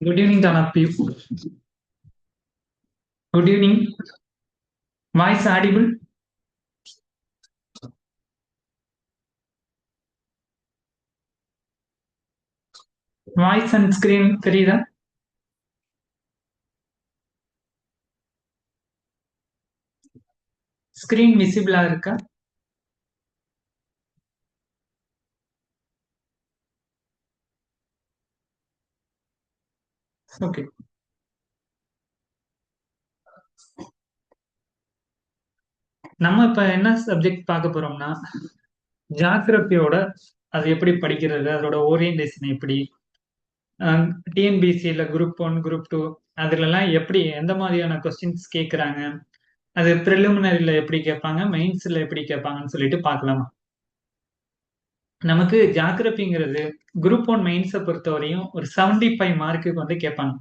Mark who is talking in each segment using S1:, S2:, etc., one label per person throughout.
S1: Good evening, Tanapi. Good evening. Voice audible? Voice and screen தெரியுதா? Screen விசிபிளா இருக்கா? Okay. நம்ம இப்ப என்ன சப்ஜெக்ட் பார்க்க போறோம்னா, ஜியாகிரபியோட அது எப்படி படிக்கிறது, அதோட ஓரியன்டேஷன் எப்படி, டிஎன்பிசியில் குரூப் 1, குரூப் 2 அதுலலாம் எப்படி எந்த மாதிரியான கொஸ்டின்ஸ் கேட்குறாங்க, அது ப்ரிலிமினரியில் எப்படி கேட்பாங்க, மெயின்ஸில் எப்படி கேட்பாங்கன்னு சொல்லிட்டு பார்க்கலாமா. நமக்கு ஜியாகிரபிங்கிறது குரூப் 1 மெயின்ஸை பொறுத்தவரையும் ஒரு 75 மார்க்குக்கு வந்து கேட்பாங்க.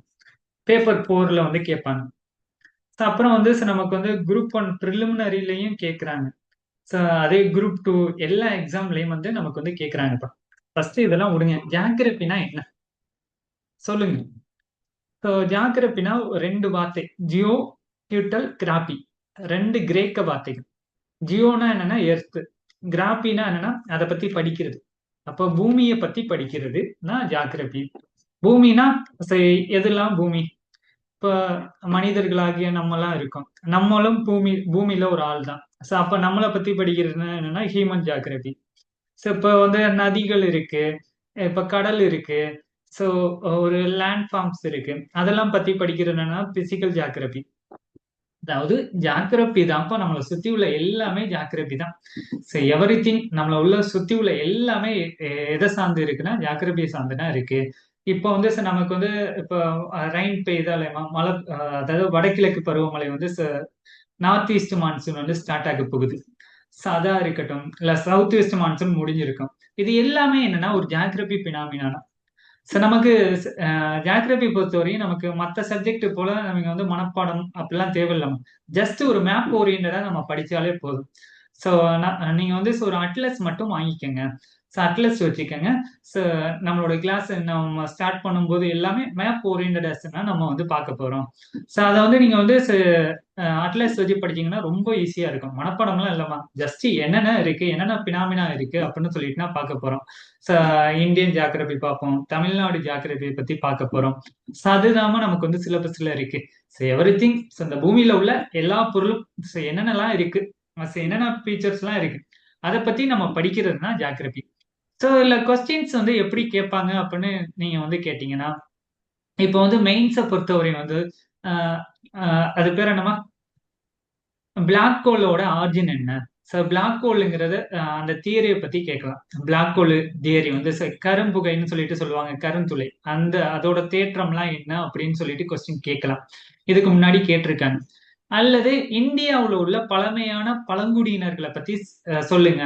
S1: பேப்பர் 4ல வந்து கேட்பாங்க. அப்புறம் வந்து நமக்கு வந்து குரூப் 1 ப்ரிலிமினரிலையும் கேட்குறாங்க. ஸோ அதே குரூப் 2 எல்லா எக்ஸாம்லயும் வந்து நமக்கு வந்து கேட்குறாங்கப்பா. ஃபர்ஸ்ட் இதெல்லாம் விடுங்க. ஜியாகிரபினா என்ன சொல்லுங்க. ஸோ ஜியாகிரபினா ரெண்டு வார்த்தை, ஜியோ, டியூட்டல், கிராபி, ரெண்டு கிரேக்க வார்த்தைகள். ஜியோனா என்னன்னா எர்த், கிராபினா என்னன்னா அதை பத்தி படிக்கிறது. அப்போ பூமியை பத்தி படிக்கிறதுனா ஜியாகிரபி. பூமினா எதெல்லாம் பூமி? இப்ப மனிதர்களாகிய நம்மலாம் இருக்கோம். நம்மளும் பூமியில ஒரு ஆள் தான். ஸோ அப்ப நம்மளை பத்தி படிக்கிறதுனா என்னன்னா ஹியூமன் ஜியாகிரபி. ஸோ இப்ப வந்து நதிகள் இருக்கு, இப்ப கடல் இருக்கு, ஸோ ஒரு லேண்ட் ஃபார்ம்ஸ் இருக்கு, அதெல்லாம் பத்தி படிக்கிறது என்னன்னா பிசிக்கல் ஜியாகிரபி. அதாவது ஜியாகிரபி தான்ப்பா நம்மளை சுத்தி உள்ள எல்லாமே ஜியாகிரபி தான். ஸோ எவ்ரி திங் நம்மள உள்ள சுத்தி உள்ள எல்லாமே எதை சார்ந்து இருக்குன்னா ஜியாகிரபியை சார்ந்துதான் இருக்கு. இப்போ வந்து நமக்கு வந்து இப்போ ரெயின் பெய்தாலே மழை, அதாவது வடகிழக்கு பருவமழை வந்து நார்த் ஈஸ்ட் மான்சூன் வந்து ஸ்டார்ட் ஆக போகுது. அதா இருக்கட்டும், இல்ல சவுத் வெஸ்ட் மான்சூன் முடிஞ்சிருக்கும். இது எல்லாமே என்னன்னா ஒரு ஜியாகிரபி பினாமினா. நமக்கு ஜியாகிரபி பொறுத்தவரையும் நமக்கு மற்ற சப்ஜெக்ட் போல நமக்கு வந்து மனப்பாடம் அப்படிலாம் தேவையில்லாம ஜஸ்ட் ஒரு மேப் ஓரியன்டா நம்ம படிச்சாலே போதும். ஸோ நீங்க வந்து ஒரு அட்லஸ் மட்டும் வாங்கிக்கோங்க. ஸோ அட்லஸ் வச்சுக்கோங்க. ஸோ நம்மளோட கிளாஸ் நம்ம ஸ்டார்ட் பண்ணும்போது எல்லாமே மேப் ஓரியன்டா நம்ம வந்து பார்க்க போறோம். ஸோ அதை வந்து நீங்க வந்து அட்லஸ் வச்சு படிச்சீங்கன்னா ரொம்ப ஈஸியா இருக்கும். மனப்பாடம்லாம் இல்லைம்மா, ஜஸ்ட் என்னென்ன இருக்கு, என்னென்ன பினாமினா இருக்கு அப்படின்னு சொல்லிட்டுனா பார்க்க போறோம். இந்தியன் ஜியாகிரபி பார்ப்போம், தமிழ்நாடு ஜியாகிரபி பத்தி பார்க்க போறோம். அதுதாம நமக்கு வந்து சிலபஸ்ல இருக்கு. எவ்ரி திங், இந்த பூமியில உள்ள எல்லா பொருளும் என்னென்னலாம் இருக்கு, என்னென்ன ஃபீச்சர்ஸ் எல்லாம் இருக்கு, அதை பத்தி நம்ம படிக்கிறது தான் ஜியாகிரபி. ஸோ இல்ல கொஸ்டின்ஸ் வந்து எப்படி கேட்பாங்க அப்படின்னு நீங்க வந்து கேட்டீங்கன்னா, இப்போ வந்து மெயின்ஸை பொறுத்தவரையும் வந்து அது பேர் என்னமா, பிளாக் ஹோலோட ஆரிஜின் என்ன. பிளாக் ஹோலுங்கிறது அந்த தியரியை பத்தி கேட்கலாம். பிளாக் ஹோல் தியரி வந்து கரும்புகைன்னு சொல்லிட்டு சொல்லுவாங்க, கருந்துளை, அந்த அதோட தேற்றம்லாம் என்ன அப்படின்னு சொல்லிட்டு கொஸ்டின் கேட்கலாம். இதுக்கு முன்னாடி கேட்டிருக்காங்க. அல்லது இந்தியாவில் உள்ள பழமையான பழங்குடியினர்களை பத்தி சொல்லுங்க.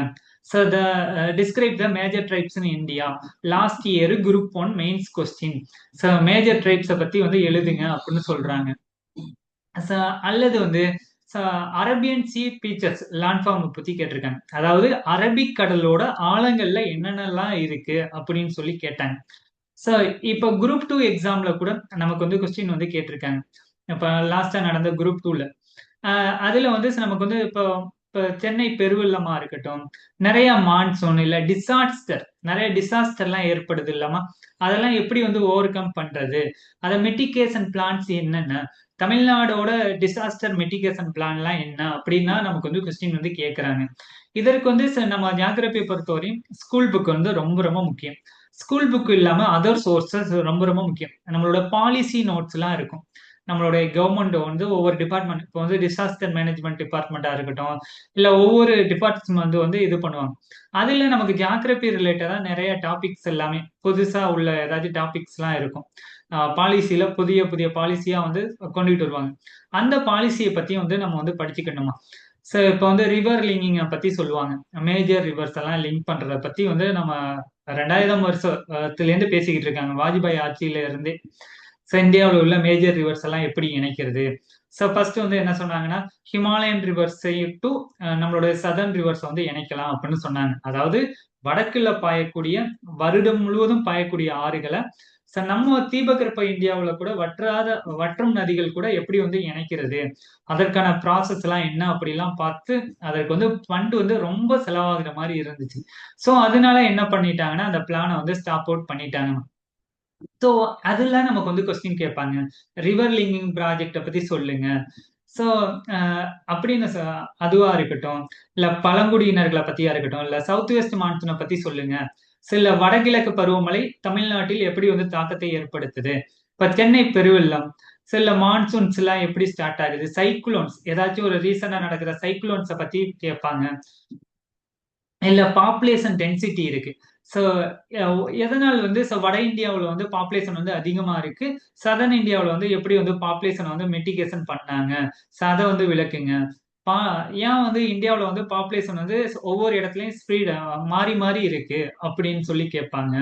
S1: Describe the major tribes in India. Last year group 1 mains question. Major ட்ரைப்ஸை பத்தி வந்து எழுதுங்க அப்படின்னு சொல்றாங்க. அல்லது வந்து அரபியன் சீ பீச்சர்ஸ் லேண்ட்ஃபார்ம் பத்தி கேட்டிருக்காங்க. அதாவது அரபிக் கடலோட ஆழங்கள்ல என்னென்னலாம் இருக்கு அப்படின்னு சொல்லி கேட்டாங்க. ஸோ இப்போ குரூப் 2 எக்ஸாம்ல கூட நமக்கு வந்து கொஸ்டின் வந்து கேட்டிருக்காங்க. இப்போ லாஸ்டா நடந்த குரூப் 2ல அதுல வந்து நமக்கு வந்து இப்போ இப்போ சென்னை பெருவெள்ளமா இருக்கட்டும், நிறைய மான்சூன் இல்ல டிசாஸ்டர், நிறைய டிசாஸ்டர்லாம் ஏற்படுது இல்லாம, அதெல்லாம் எப்படி வந்து ஓவர் கம் பண்றது, அதை மெட்டிகேஷன் பிளான்ஸ் என்னென்ன, தமிழ்நாடோட டிசாஸ்டர் மெட்டிகேஷன் பிளான்லாம் என்ன அப்படின்னா நமக்கு வந்து கொஸ்டின் வந்து கேட்கறாங்க. இதற்கு வந்து நம்ம ஜியாகிரபியை பொறுத்தவரையும் ஸ்கூல் புக் வந்து ரொம்ப ரொம்ப முக்கியம். ஸ்கூல் புக் இல்லாம அதர் சோர்சஸ் ரொம்ப ரொம்ப முக்கியம். நம்மளோட பாலிசி நோட்ஸ் எல்லாம் இருக்கும். நம்மளுடைய கவர்மெண்ட் வந்து ஒவ்வொரு டிபார்ட்மெண்ட், இப்போ வந்து டிசாஸ்டர் மேனேஜ்மெண்ட் டிபார்ட்மெண்ட்டா இருக்கட்டும், இல்ல ஒவ்வொரு டிபார்ட்மெண்ட் வந்து இது பண்ணுவாங்க. அதுல நமக்கு ஜியாகிரபி ரிலேட்டடா நிறைய டாபிக்ஸ் எல்லாமே புதுசா உள்ள ஏதாச்சும் டாபிக்ஸ் எல்லாம் இருக்கும். பாலிசியில புதிய புதிய பாலிசியா வந்து கொண்டுகிட்டு வருவாங்க. அந்த பாலிசியை பத்தி வந்து நம்ம வந்து படிச்சுக்கணுமா. ஸோ இப்போ வந்து ரிவர் லிங்கிங்கை பத்தி சொல்லுவாங்க. மேஜர் ரிவர்ஸ் எல்லாம் லிங்க் பண்றத பத்தி வந்து நம்ம 2000 வருஷத்துலேருந்து பேசிக்கிட்டு இருக்காங்க, வாஜ்பாய் ஆட்சியில இருந்தே. ஸோ இந்தியாவில் உள்ள மேஜர் ரிவர்ஸ் எல்லாம் எப்படி இணைக்கிறது. ஸோ ஃபர்ஸ்ட் வந்து என்ன சொன்னாங்கன்னா, ஹிமாலயன் ரிவர்ஸை டு நம்மளோட சதர்ன் ரிவர்ஸ் வந்து இணைக்கலாம் அப்படின்னு சொன்னாங்க. அதாவது வடக்குல பாயக்கூடிய, வருடம் முழுவதும் பாயக்கூடிய ஆறுகளை நம்ம தீபகற்ப இந்தியாவுல கூட வற்றும் நதிகள் கூட எப்படி வந்து இணைக்கிறது, அதற்கான ப்ராசஸ் எல்லாம் என்ன அப்படிலாம் பார்த்து அதற்கு வந்து ஃபண்ட் வந்து ரொம்ப செலவாகுற மாதிரி இருந்துச்சு. ஸோ அதனால என்ன பண்ணிட்டாங்கன்னா, அந்த பிளானை வந்து ஸ்டாப் அவுட் பண்ணிட்டாங்க. ஸோ அதுல நமக்கு வந்து கொஸ்டின் கேட்பாங்க, ரிவர் லிங்கிங் ப்ராஜெக்ட பத்தி சொல்லுங்க. ஸோ அப்படின்னு அதுவா இருக்கட்டும், இல்ல பழங்குடியினர்களை பத்தியா இருக்கட்டும், இல்ல சவுத் வெஸ்ட் மான்சூனை பத்தி சொல்லுங்க. சில வடகிழக்கு பருவமழை தமிழ்நாட்டில் எப்படி வந்து தாக்கத்தை ஏற்படுத்துது, இப்ப சென்னை பெருவெள்ளம், சில மான்சூன்ஸ் எல்லாம் எப்படி ஸ்டார்ட் ஆகுது, சைக்ளோன்ஸ் ஏதாச்சும் ஒரு ரீசனா நடக்கிற சைக்ளோன்ஸை பத்தி கேட்பாங்க. இல்ல பாப்புலேஷன் டென்சிட்டி இருக்கு. ஸோ எதனால் வந்து வட இந்தியாவில் வந்து பாப்புலேஷன் வந்து அதிகமா இருக்கு, சதர்ன் இந்தியாவில் வந்து எப்படி வந்து பாப்புலேஷன் வந்து மெட்டிகேஷன் பண்ணாங்க, ஸோ அதை வந்து விளக்குங்க. பா ஏன் வந்து இந்தியாவில் வந்து பாப்புலேஷன் வந்து ஒவ்வொரு இடத்துலையும் ஸ்ப்ரீட் மாறி மாறி இருக்கு அப்படின்னு சொல்லி கேட்பாங்க.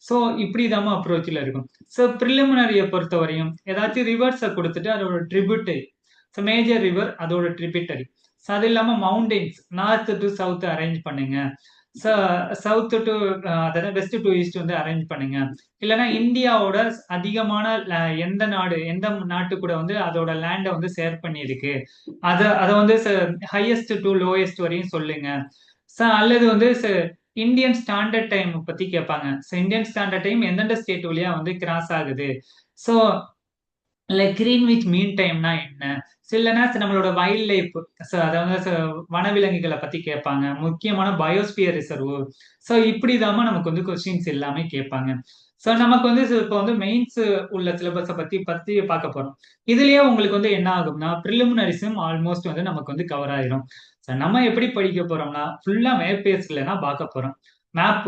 S1: ஸோ இப்படிதாம அப்ரோச்சில் இருக்கும். ஸோ ப்ரிலிமினரியை பொறுத்தவரையும் ஏதாச்சும் ரிவர்ஸை கொடுத்துட்டு அதோட ட்ரிபியூட்டரி, ஸோ மேஜர் ரிவர் அதோட ட்ரிபியூட்டரி, ஸோ அது இல்லாம mountains north to south arrange பண்ணுங்க. சவுத் டு அதாவது வெஸ்ட் டு ஈஸ்ட் வந்து அரேஞ்ச் பண்ணுங்க. இல்லைன்னா இந்தியாவோட அதிகமான எந்த நாடு, எந்த நாட்டு கூட வந்து அதோட லேண்டை வந்து ஷேர் பண்ணியிருக்கு, அதை வந்து ஹையஸ்ட் டு லோயஸ்ட் வரையும் சொல்லுங்க. அல்லது வந்து இந்தியன் ஸ்டாண்டர்ட் டைம் பத்தி கேட்பாங்க. இந்தியன் ஸ்டாண்டர்ட் டைம் எந்தெந்த ஸ்டேட் வழியா வந்து கிராஸ் ஆகுது. ஸோ லைக் கிரீன்விச் மீன் டைம்னா என்ன, இல்லைன்னா நம்மளோட வைல்ட் லைஃப், அதாவது வனவிலங்குகளை பத்தி கேட்பாங்க, முக்கியமான பயோஸ்பியர் ரிசர்வ். ஸோ இப்படிதாம நமக்கு வந்து கொஸ்டின்ஸ் எல்லாமே கேட்பாங்க. ஸோ நமக்கு வந்து இப்போ வந்து மெயின்ஸ் உள்ள சிலபஸை பத்தி பத்தி பார்க்க போறோம். இதுலயே உங்களுக்கு வந்து என்ன ஆகும்னா, ப்ரிலிமினரிஸும் ஆல்மோஸ்ட் வந்து நமக்கு வந்து கவர் ஆயிரும். ஸோ நம்ம எப்படி படிக்க போறோம்னா, ஃபுல்லா மேப் பேஸ்ல தான் பார்க்க போறோம். மேப்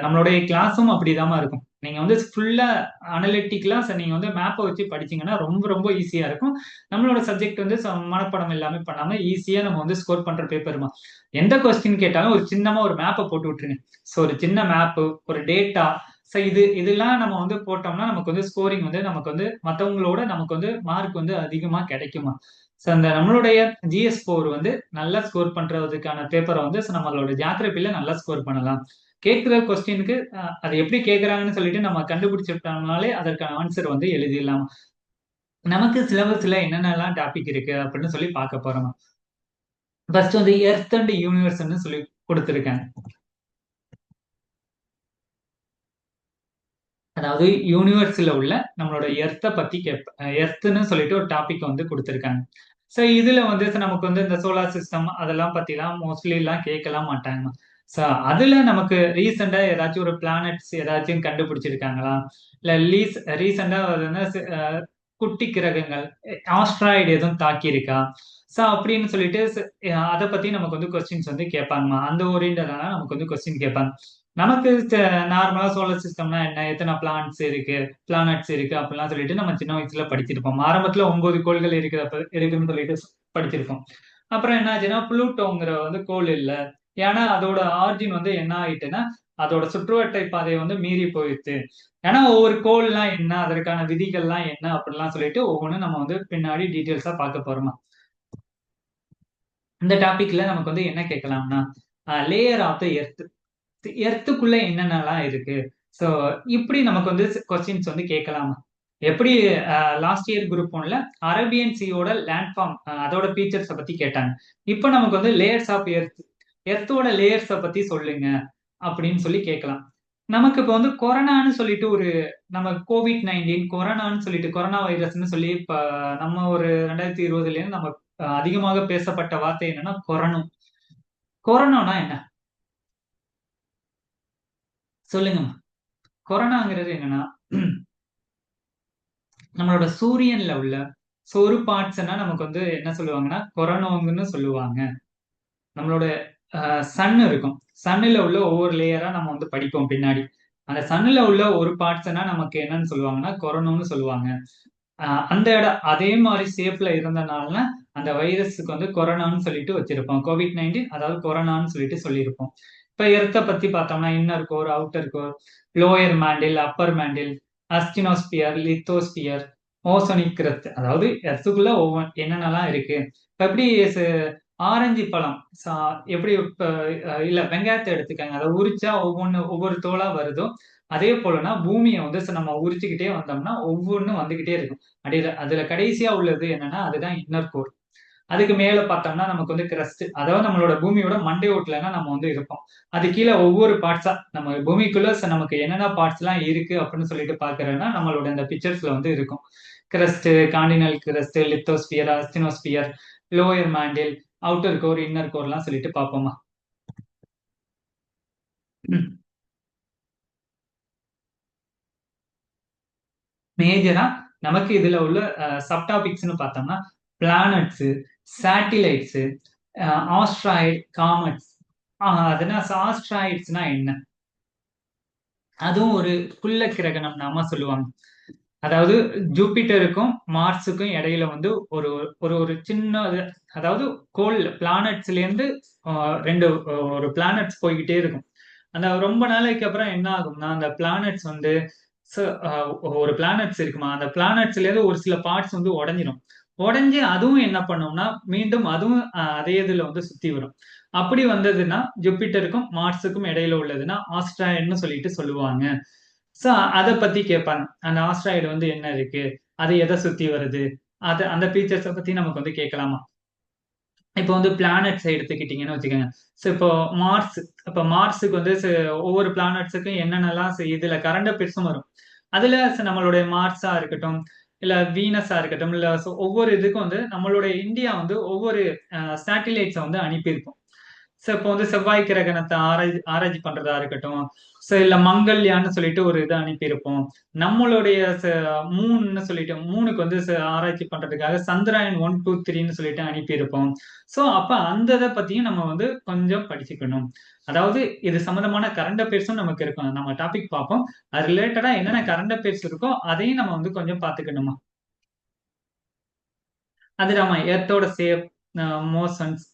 S1: நம்மளுடைய கிளாஸும் அப்படிதாம இருக்கும். நீங்க வந்து ஃபுல்லா அனலிட்டிக்கலா நீங்க வந்து மேப்பை வச்சு படிச்சீங்கன்னா ரொம்ப ரொம்ப ஈஸியா இருக்கும். நம்மளோட சப்ஜெக்ட் வந்து மனப்பாடம் எல்லாமே பண்ணாம ஈஸியா நம்ம வந்து ஸ்கோர் பண்ற பேப்பருமா. எந்த கொஸ்டின் கேட்டாலும் ஒரு சின்னமா ஒரு மேப்பை போட்டு விட்டுருங்க. ஸோ ஒரு சின்ன மேப்பு, ஒரு டேட்டா, ஸோ இதெல்லாம் நம்ம வந்து போட்டோம்னா நமக்கு வந்து ஸ்கோரிங் வந்து நமக்கு வந்து மற்றவங்களோட நமக்கு வந்து மார்க் வந்து அதிகமா கிடைக்குமா. ஸோ அந்த நம்மளுடைய GS4 வந்து நல்லா ஸ்கோர் பண்றதுக்கான பேப்பரை வந்து நம்மளோட ஜியாகிரபில நல்லா ஸ்கோர் பண்ணலாம். கேட்கிற கொஸ்டினுக்கு அதை எப்படி கேட்கறாங்கன்னு சொல்லிட்டு நம்ம கண்டுபிடிச்சிட்டோம்னாலே அதற்கான ஆன்சர் வந்து எழுதிடலாம். நமக்கு சிலபஸ்ல என்னென்னலாம் டாபிக் இருக்கு அப்படின்னு சொல்லி பார்க்க போறோம். ஃபர்ஸ்ட் வந்து எர்த் அண்ட் யூனிவர்ஸ்ன்னு சொல்லி கொடுத்துருக்காங்க. அதாவது யூனிவர்ஸ்ல உள்ள நம்மளோட எர்த்தை பத்தி எர்த்ன்னு சொல்லிட்டு ஒரு டாபிக் வந்து கொடுத்துருக்காங்க. ஸோ இதுல வந்து நமக்கு வந்து இந்த சோலார் சிஸ்டம் அதெல்லாம் பத்திலாம் மோஸ்ட்லி எல்லாம் கேட்கலாம் மாட்டாங்க. ஸோ அதுல நமக்கு ரீசெண்டா ஏதாச்சும் ஒரு பிளானட்ஸ் ஏதாச்சும் கண்டுபிடிச்சிருக்காங்களா, இல்ல ரீசெண்டா குட்டி கிரகங்கள் ஆஸ்ட்ராய்டு எதுவும் தாக்கி இருக்கா, ஸோ அப்படின்னு சொல்லிட்டு அதை பத்தி நமக்கு வந்து கொஸ்டின்ஸ் வந்து கேட்பாங்கம்மா. அந்த ஓரியன்டான நமக்கு வந்து கொஸ்டின் கேட்பாங்க. நமக்கு நார்மலா சோலார் சிஸ்டம்னா என்ன, எத்தனை பிளானட்ஸ் இருக்கு அப்படிலாம் சொல்லிட்டு நம்ம சின்ன வயசுல படிச்சிருப்போம். ஆரம்பத்துல 9 கோள்கள் இருக்குன்னு சொல்லிட்டு படிச்சிருப்போம். அப்புறம் என்ன ஆச்சுன்னா, புளூட்டோங்கிற வந்து கோள் இல்ல. ஏன்னா அதோட ஆரிஜின் வந்து என்ன ஆயிட்டுன்னா, அதோட சுற்றுவட்டை பாதையை வந்து மீறி போயிடுச்சு. ஏன்னா ஒவ்வொரு கோள்லாம் என்ன, அதற்கான விதிகள்லாம் என்ன அப்படிலாம் சொல்லிட்டு ஒவ்வொன்றும் நம்ம வந்து பின்னாடி டீட்டெயில்ஸா பார்க்க போறோமா. இந்த டாபிக்ல நமக்கு வந்து என்ன கேட்கலாம்னா, லேயர் ஆஃப் த எர்த், எர்த்துக்குள்ள என்னென்னலாம் இருக்கு. ஸோ இப்படி நமக்கு வந்து கொஸ்டின்ஸ் வந்து கேட்கலாம். எப்படி லாஸ்ட் இயர் குரூப் 1ல அரேபியன் சீயோட லேண்ட்ஃபார்ம் அதோட ஃபீச்சர்ஸை பத்தி கேட்டாங்க. இப்போ நமக்கு வந்து லேயர்ஸ் ஆஃப் எர்த், எர்த்தோட லேயர்ஸை பத்தி சொல்லுங்க அப்படின்னு சொல்லி கேட்கலாம். நமக்கு இப்போ வந்து கொரோனான்னு சொல்லிட்டு ஒரு நம்ம COVID-19 கொரோனான்னு சொல்லிட்டு கொரோனா வைரஸ்ன்னு சொல்லி இப்ப நம்ம ஒரு 2020 நம்ம அதிகமாக பேசப்பட்ட வார்த்தை என்னன்னா கொரோனா. கொரோனானா என்ன சொல்லுங்கம்மா. கொரோனாங்கிறது என்னன்னா, நம்மளோட சூரியன்ல உள்ள ஒரு பார்ட்ஸ்னா நமக்கு வந்து என்ன சொல்லுவாங்கன்னா கொரோனோங்கன்னு சொல்லுவாங்க. நம்மளோட சன் இருக்கும். சன்னுல உள்ள ஒவ்வொரு லேயரா நம்ம வந்து படிப்போம் பின்னாடி. அந்த சன்னுல உள்ள ஒரு பார்ட்ஸ்னா நமக்கு என்னன்னு சொல்லுவாங்கன்னா கொரோனோன்னு சொல்லுவாங்க. அந்த இடம் அதே மாதிரி ஷேப்ல இருந்தனால அந்த வைரஸுக்கு வந்து கொரோனான்னு சொல்லிட்டு வச்சிருப்போம். கோவிட்-19 அதாவது கொரோனான்னு சொல்லிட்டு சொல்லியிருப்போம். இப்ப எர்த்த பத்தி பார்த்தோம்னா inner core, outer core, lower mantle, upper mantle, asthenosphere, lithosphere, oceanic crust. அதாவது எர்த்துக்குள்ள என்னென்னலாம் இருக்கு. இப்ப எப்படி ஆரஞ்சு பழம் எப்படி இப்ப இல்ல வெங்காயத்தை எடுத்துக்கங்க. அதை உரிச்சா ஒவ்வொரு தோலா வருதோ அதே போலனா பூமியை வந்து நம்ம உரிச்சுக்கிட்டே வந்தோம்னா ஒவ்வொன்றும் வந்துகிட்டே இருக்கும். அதுல கடைசியா உள்ளது என்னன்னா அதுதான் இன்னர் கோர். அதுக்கு மேல பார்த்தோம்னா நமக்கு வந்து கிரஸ்ட், அதாவது நம்மளோட பூமியோட மண்டை ஓட்டுலன்னா நம்ம வந்து இருப்போம். அது கீழே ஒவ்வொரு பார்ட்ஸா நம்ம பூமிக்குள்ள நமக்கு என்னென்ன பார்ட்ஸ் எல்லாம் இருக்கு அப்படின்னு சொல்லிட்டு பாக்குறேன்னா நம்மளோட இந்த பிக்சர்ஸ்ல வந்து இருக்கும். Crust, continental crust, lithosphere, asthenosphere, lower mantle, outer core, inner கோர்லாம் சொல்லிட்டு பார்ப்போமா. மேஜரா நமக்கு இதுல உள்ள சப்டாபிக்ஸ்னு பார்த்தோம்னா பிளானட்ஸ், சேட்டிலைட்ஸ், ஆஸ்ட்ராய்டு, காமெட்ஸ். அதனால ஆஸ்ட்ராய்ட்ஸ்னா என்ன? அதுவும் ஒரு குள்ள கிரகணம் நாம சொல்லுவாங்க. அதாவது ஜூபிட்டருக்கும் மார்ஸுக்கும் இடையில வந்து ஒரு ஒரு ஒரு சின்ன அதாவது கோள் பிளானட்ஸ்ல இருந்து ரெண்டு ஒரு பிளானட்ஸ் போய்கிட்டே இருக்கும். அந்த ரொம்ப நாளைக்கு அப்புறம் என்ன ஆகும்னா அந்த பிளானட்ஸ் வந்து ஒரு பிளானட்ஸ் இருக்குமா அந்த பிளானட்ஸ்ல இருந்து ஒரு சில பார்ட்ஸ் வந்து உடைஞ்சிடும். உடைஞ்சு அதுவும் என்ன பண்ணும்னா மீண்டும் அதுவும் அதே இதுல வந்து சுத்தி வரும். அப்படி வந்ததுன்னா ஜூபிட்டருக்கும் மார்ஸுக்கும் இடையில உள்ளதுன்னா ஆஸ்ட்ராய்டுன்னு சொல்லிட்டு சொல்லுவாங்க. சோ அத பத்தி கேட்பாங்க. அந்த ஆஸ்ட்ராய்டு வந்து என்ன இருக்கு? அது எதை சுத்தி வருது? அந்த ஃபீச்சர்ஸ பத்தி நமக்கு வந்து கேட்கலாமா? இப்போ வந்து பிளானட்ஸ் எடுத்துக்கிட்டீங்கன்னு வச்சுக்கோங்க. சோ இப்போ மார்ஸ், இப்ப மார்ஸுக்கு வந்து ஒவ்வொரு பிளானட்ஸுக்கும் என்னென்னலாம் இதுல கரண்ட் அஃபேர்ஸும் வரும். அதுல நம்மளுடைய மார்ஸா இருக்கட்டும், இல்ல வீனஸா இருக்கட்டும், இல்ல ஒவ்வொரு இதுக்கும் வந்து நம்மளுடைய இந்தியா வந்து ஒவ்வொரு சேட்டிலைட்ஸை வந்து அனுப்பியிருக்கும். சோ இப்போ வந்து செவ்வாய் கிரகணத்தை ஆராய்ச்சி பண்றதா இருக்கட்டும், சோ இல்ல மங்கள்யான்னு சொல்லிட்டு ஒரு இதை அனுப்பியிருப்போம். நம்மளுடைய மூணுன்னு சொல்லிட்டு மூணுக்கு வந்து ஆராய்ச்சி பண்றதுக்காக சந்திராயன் 1, 2, 3ன்னு சொல்லிட்டு அனுப்பியிருப்போம். சோ அப்ப அந்த இதை பத்தியும் நம்ம வந்து கொஞ்சம் படிச்சுக்கணும். அதாவது இது சம்பந்தமான கரண்ட் அஃபேர்ஸும் நமக்கு இருக்கும். நம்ம டாபிக் பார்ப்போம். அது ரிலேட்டடா என்னென்ன கரண்ட் அஃபேர்ஸ் இருக்கோ அதையும் நம்ம வந்து கொஞ்சம் பார்த்துக்கணுமா. அது நம்ம எர்த்தோட சேப், மோஷன்ஸ்.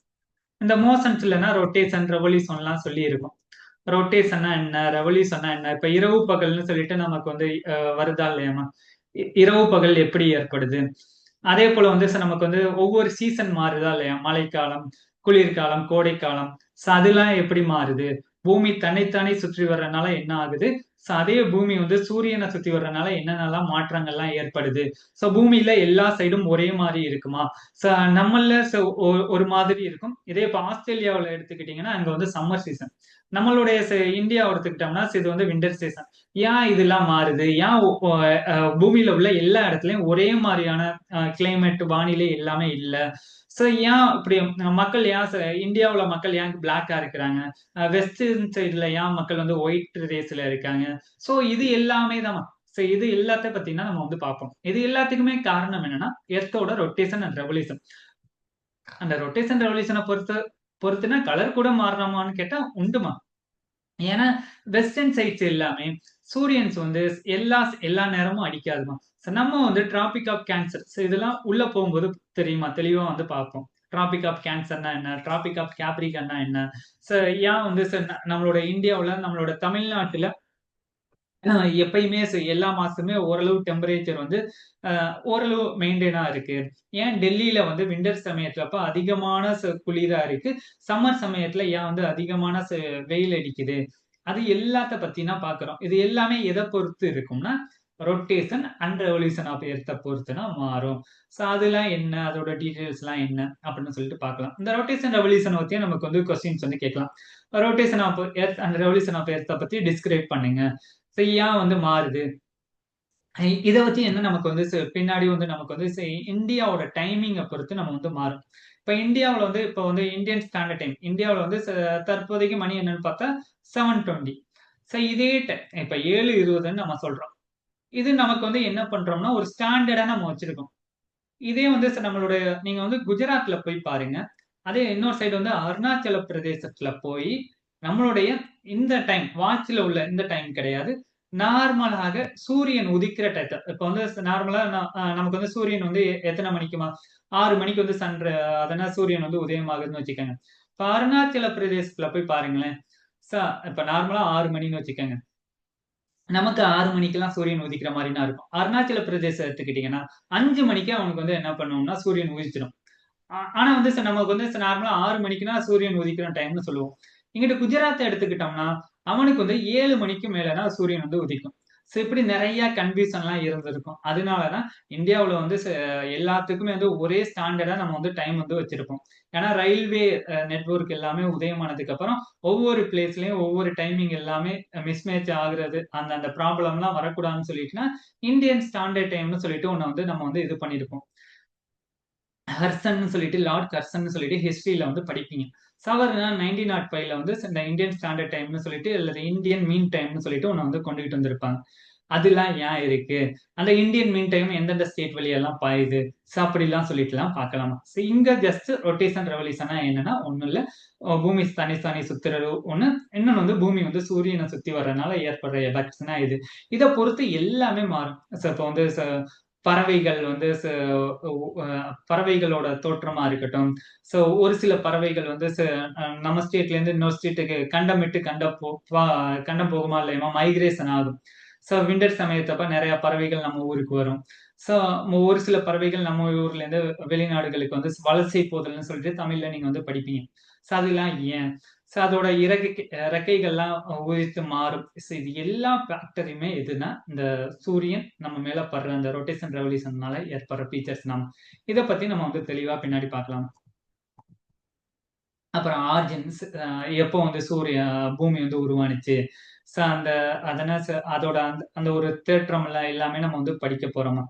S1: இந்த மோஷன்ஸ் இல்லைன்னா ரொட்டேஷன், ரெவல்யூஷன்லாம் சொல்லி இருக்கும். ரொட்டேஷன்னா என்ன, ரெவல்யூஷன்னா என்ன? இப்ப இரவு பகல்னு சொல்லிட்டு நமக்கு வந்து வருதா இல்லையாமா. இரவு பகல் எப்படி ஏற்படுது? அதே போல வந்து நமக்கு வந்து ஒவ்வொரு சீசன் மாறுதா இல்லையா? மழைக்காலம், குளிர்காலம், கோடைக்காலம். அதெல்லாம் எப்படி மாறுது? பூமி தன்னைத்தானே சுற்றி வர்றதுனால என்ன ஆகுது? அதே பூமி வந்து சூரியனை சுத்தி வர்றதுனால என்னென்னலாம் மாற்றங்கள்லாம் ஏற்படுது? சோ பூமியில எல்லா சைடும் ஒரே மாதிரி இருக்குமா? சோ நம்மள ஒரு மாதிரி இருக்கும். இதே இப்ப ஆஸ்திரேலியாவுல எடுத்துக்கிட்டீங்கன்னா அங்க வந்து சம்மர் சீசன். நம்மளுடைய இந்தியாவை எடுத்துக்கிட்டோம்னா இது வந்து விண்டர் சீசன். ஏன் இதெல்லாம் மாறுது? ஏன் பூமியில உள்ள எல்லா இடத்துலயும் ஒரே மாதிரியான கிளைமேட், வானிலை எல்லாமே இல்ல? சோ ஏன் இப்படி மக்கள் ஏன் இந்தியாவுல மக்கள் ஏன் பிளாக்கா இருக்கிறாங்க? வெஸ்டர்ன் சைடுல ஏன் மக்கள் வந்து ஒயிட் ரேஸ்ல இருக்காங்க? சோ இது எல்லாமே தான். சோ இது எல்லாத்த பத்தினா நம்ம வந்து பார்ப்போம். இது எல்லாத்துக்குமே காரணம் என்னன்னா எர்த்தோட ரொட்டேஷன் அண்ட் ரெவல்யூஷன். அந்த ரொட்டேஷன் ரெவல்யூஷனை பொறுத்துனா கலர் கூட மாறலாமான்னு கேட்டா உண்டுமா. ஏன்னா வெஸ்டர்ன் சைட்ஸ் எல்லாமே சூரியன்ஸ் வந்து எல்லா எல்லா நேரமும் அடிக்காதுமா. நம்ம வந்து டிராபிக் ஆஃப் கேன்சர் இதெல்லாம் உள்ள போகும்போது தெரியுமா தெளிவா வந்து பார்ப்போம். டிராபிக் ஆஃப் கேன்சர்னா என்ன, டிராபிக் ஆஃப் கேப்ரிகன்னா என்ன. ஏன் வந்து நம்மளோட இந்தியாவுல நம்மளோட தமிழ்நாட்டுல எப்பயுமே எல்லா மாசமே ஓரளவு டெம்பரேச்சர் வந்து ஓரளவு மெயின்டைனா இருக்கு. ஏன் டெல்லியில வந்து விண்டர் சமயத்துல அப்ப அதிகமான குளிரா இருக்கு. சம்மர் சமயத்துல ஏன் வந்து அதிகமான வெயில் அடிக்குது. அது எல்லாத்த பத்தினா பாக்குறோம். இது எல்லாமே எதை பொறுத்து இருக்கும்னா ரொட்டேஷன் அண்ட் ரெவல்யூஷன் ஆஃப் எர்த்த பொறுத்துனா மாறும். சோ அதெல்லாம் என்ன, அதோட டீடைல்ஸ் எல்லாம் என்ன அப்படின்னு சொல்லிட்டு பார்க்கலாம். இந்த ரொட்டேஷன் ரெவல்யூஷன் பத்தியே நமக்கு வந்து கொஸ்டின்ஸ் வந்து கேட்கலாம். Rotation of earth and revolution of எர்த்த பத்தி டிஸ்கிரைப் பண்ணுங்க. சோ ஏன் வந்து மாறுது? இத வச்சு என்ன நமக்கு வந்து பின்னாடி வந்து நமக்கு வந்து இந்தியாவோட டைமிங்க பொறுத்து நம்ம வந்து மாறும். இப்ப இந்தியாவுல வந்து இப்ப வந்து இந்தியன் ஸ்டாண்டர்ட் டைம் இந்தியாவுல வந்து தற்போதைக்கு மணி என்னன்னு பார்த்தா 7:20. இதே இப்ப 7:20ன்னு நம்ம சொல்றோம். இது நமக்கு வந்து என்ன பண்றோம்னா ஒரு ஸ்டாண்டர்டா நம்ம வச்சிருக்கோம். இதே வந்து நம்மளுடைய நீங்க வந்து குஜராத்ல போய் பாருங்க. அதே இன்னொரு சைடு வந்து அருணாச்சல பிரதேசத்துல போய் நம்மளுடைய இந்த டைம் வாட்ச்ல உள்ள இந்த டைம் கிடையாது. நார்மலாக சூரியன் உதிக்கிற டயத்தை இப்ப வந்து நார்மலா நமக்கு வந்து சூரியன் வந்து எத்தனை மணிக்குமா 6 மணிக்கு வந்து அதனால சூரியன் வந்து உதயமாகுதுன்னு வச்சுக்கோங்க. இப்ப அருணாச்சல பிரதேசத்துல போய் பாருங்களேன். இப்ப நார்மலா 6 மணின்னு வச்சுக்கோங்க. நமக்கு 6 மணிக்கெல்லாம் சூரியன் உதிக்கிற மாதிரினா இருக்கும். அருணாச்சல பிரதேசம் எடுத்துக்கிட்டீங்கன்னா 5 மணிக்கு அவனுக்கு வந்து என்ன பண்ணுவோம்னா சூரியன் உதிச்சிடும். ஆனா வந்து நமக்கு வந்து நார்மலா 6 மணிக்குன்னா சூரியன் உதிக்கிற டைம்னு சொல்லுவோம். இங்கிட்டு குஜராத்தை எடுத்துக்கிட்டோம்னா அவனுக்கு வந்து 7 மணிக்கு மேலதான் சூரியன் வந்து உதிக்கும். இப்படி நிறைய கன்ஃபியூஷன்லாம் இருந்திருக்கும். அதனாலதான் இந்தியாவுல வந்து எல்லாத்துக்குமே வந்து ஒரே ஸ்டாண்டர்டா நம்ம வந்து டைம் வந்து வச்சிருப்போம். ஏன்னா ரயில்வே நெட்வொர்க் எல்லாமே உதயமானதுக்கு அப்புறம் ஒவ்வொரு பிளேஸ்லயும் ஒவ்வொரு டைமிங் எல்லாமே மிஸ்மேட்ச் ஆகுறது அந்த அந்த ப்ராப்ளம்லாம் வரக்கூடாதுன்னு சொல்லிட்டுனா இந்தியன் ஸ்டாண்டர்ட் டைம்னு சொல்லிட்டு ஒண்ணு வந்து நம்ம வந்து இது பண்ணிருப்போம். ஹர்சன் சொல்லிட்டு லார்ட் கர்சன் சொல்லிட்டு ஹிஸ்டரியில வந்து படிப்பீங்க. அவர் 1905ல வந்து இந்த இந்தியன் ஸ்டாண்டர்ட் டைம்னு சொல்லிட்டு அல்லது இந்தியன் மீன் டைம்னு சொல்லிட்டு ஒண்ணு வந்து கொண்டுகிட்டு வந்திருப்பாங்க. அதெல்லாம் ஏன் இருக்கு? அந்த இந்தியன் மீன் டைம் எந்தெந்த ஸ்டேட் வழியெல்லாம் பாயுது? அப்படிலாம் சொல்லிட்டுலாம் பார்க்கலாமா? இங்க ஜஸ்ட் ரொட்டேஷன் ரெவல்யூஷனா என்னன்னா ஒண்ணும் இல்ல. பூமி தானே தானே சுத்துறது ஒண்ணு. இன்னொன்னு வந்து பூமி வந்து சூரியனை சுத்தி வர்றதுனால ஏற்படுற எஃபெக்ட்ஸ்னா இது. இத பொறுத்து எல்லாமே மாறும். இப்ப வந்து பறவைகள் வந்து பறவைகளோட தோற்றமா இருக்கட்டும். ஒரு சில பறவைகள் வந்து நம்ம ஸ்டேட்ல இருந்து இன்னொரு ஸ்டேட்டுக்கு கண்டம் விட்டு கண்டம் போகுமா இல்லையா மைக்ரேஷன் ஆகும். விண்டர் சமயத்தப்ப நிறைய பறவைகள் நம்ம ஊருக்கு வரும். சோ ஒரு சில பறவைகள் நம்ம ஊர்ல இருந்து வெளிநாடுகளுக்கு வந்து வலசை போதல்னு சொல்லிட்டு தமிழ்ல நீங்க வந்து படிப்பீங்க. அதெல்லாம் ஏன்? அதோட இறக்கைகள்லாம் உதிர்த்து மாறும். இது எல்லா ஃபேக்டரியுமே எதுனா இந்த சூரியன் நம்ம மேல படுற அந்த ரொட்டேஷன் ரெவல்யூஷன்னால ஏற்படுற ஃபீச்சர்ஸ் தான். இத பத்தி நம்ம வந்து தெளிவா பின்னாடி பார்க்கலாம். அப்புறம் ஆரிஜின்ஸ் எப்போ வந்து பூமி வந்து உருவானுச்சு. அந்த அதெல்லாம் அதோட அந்த அந்த ஒரு தேற்றம்ல எல்லாமே நம்ம வந்து படிக்க போறோமா.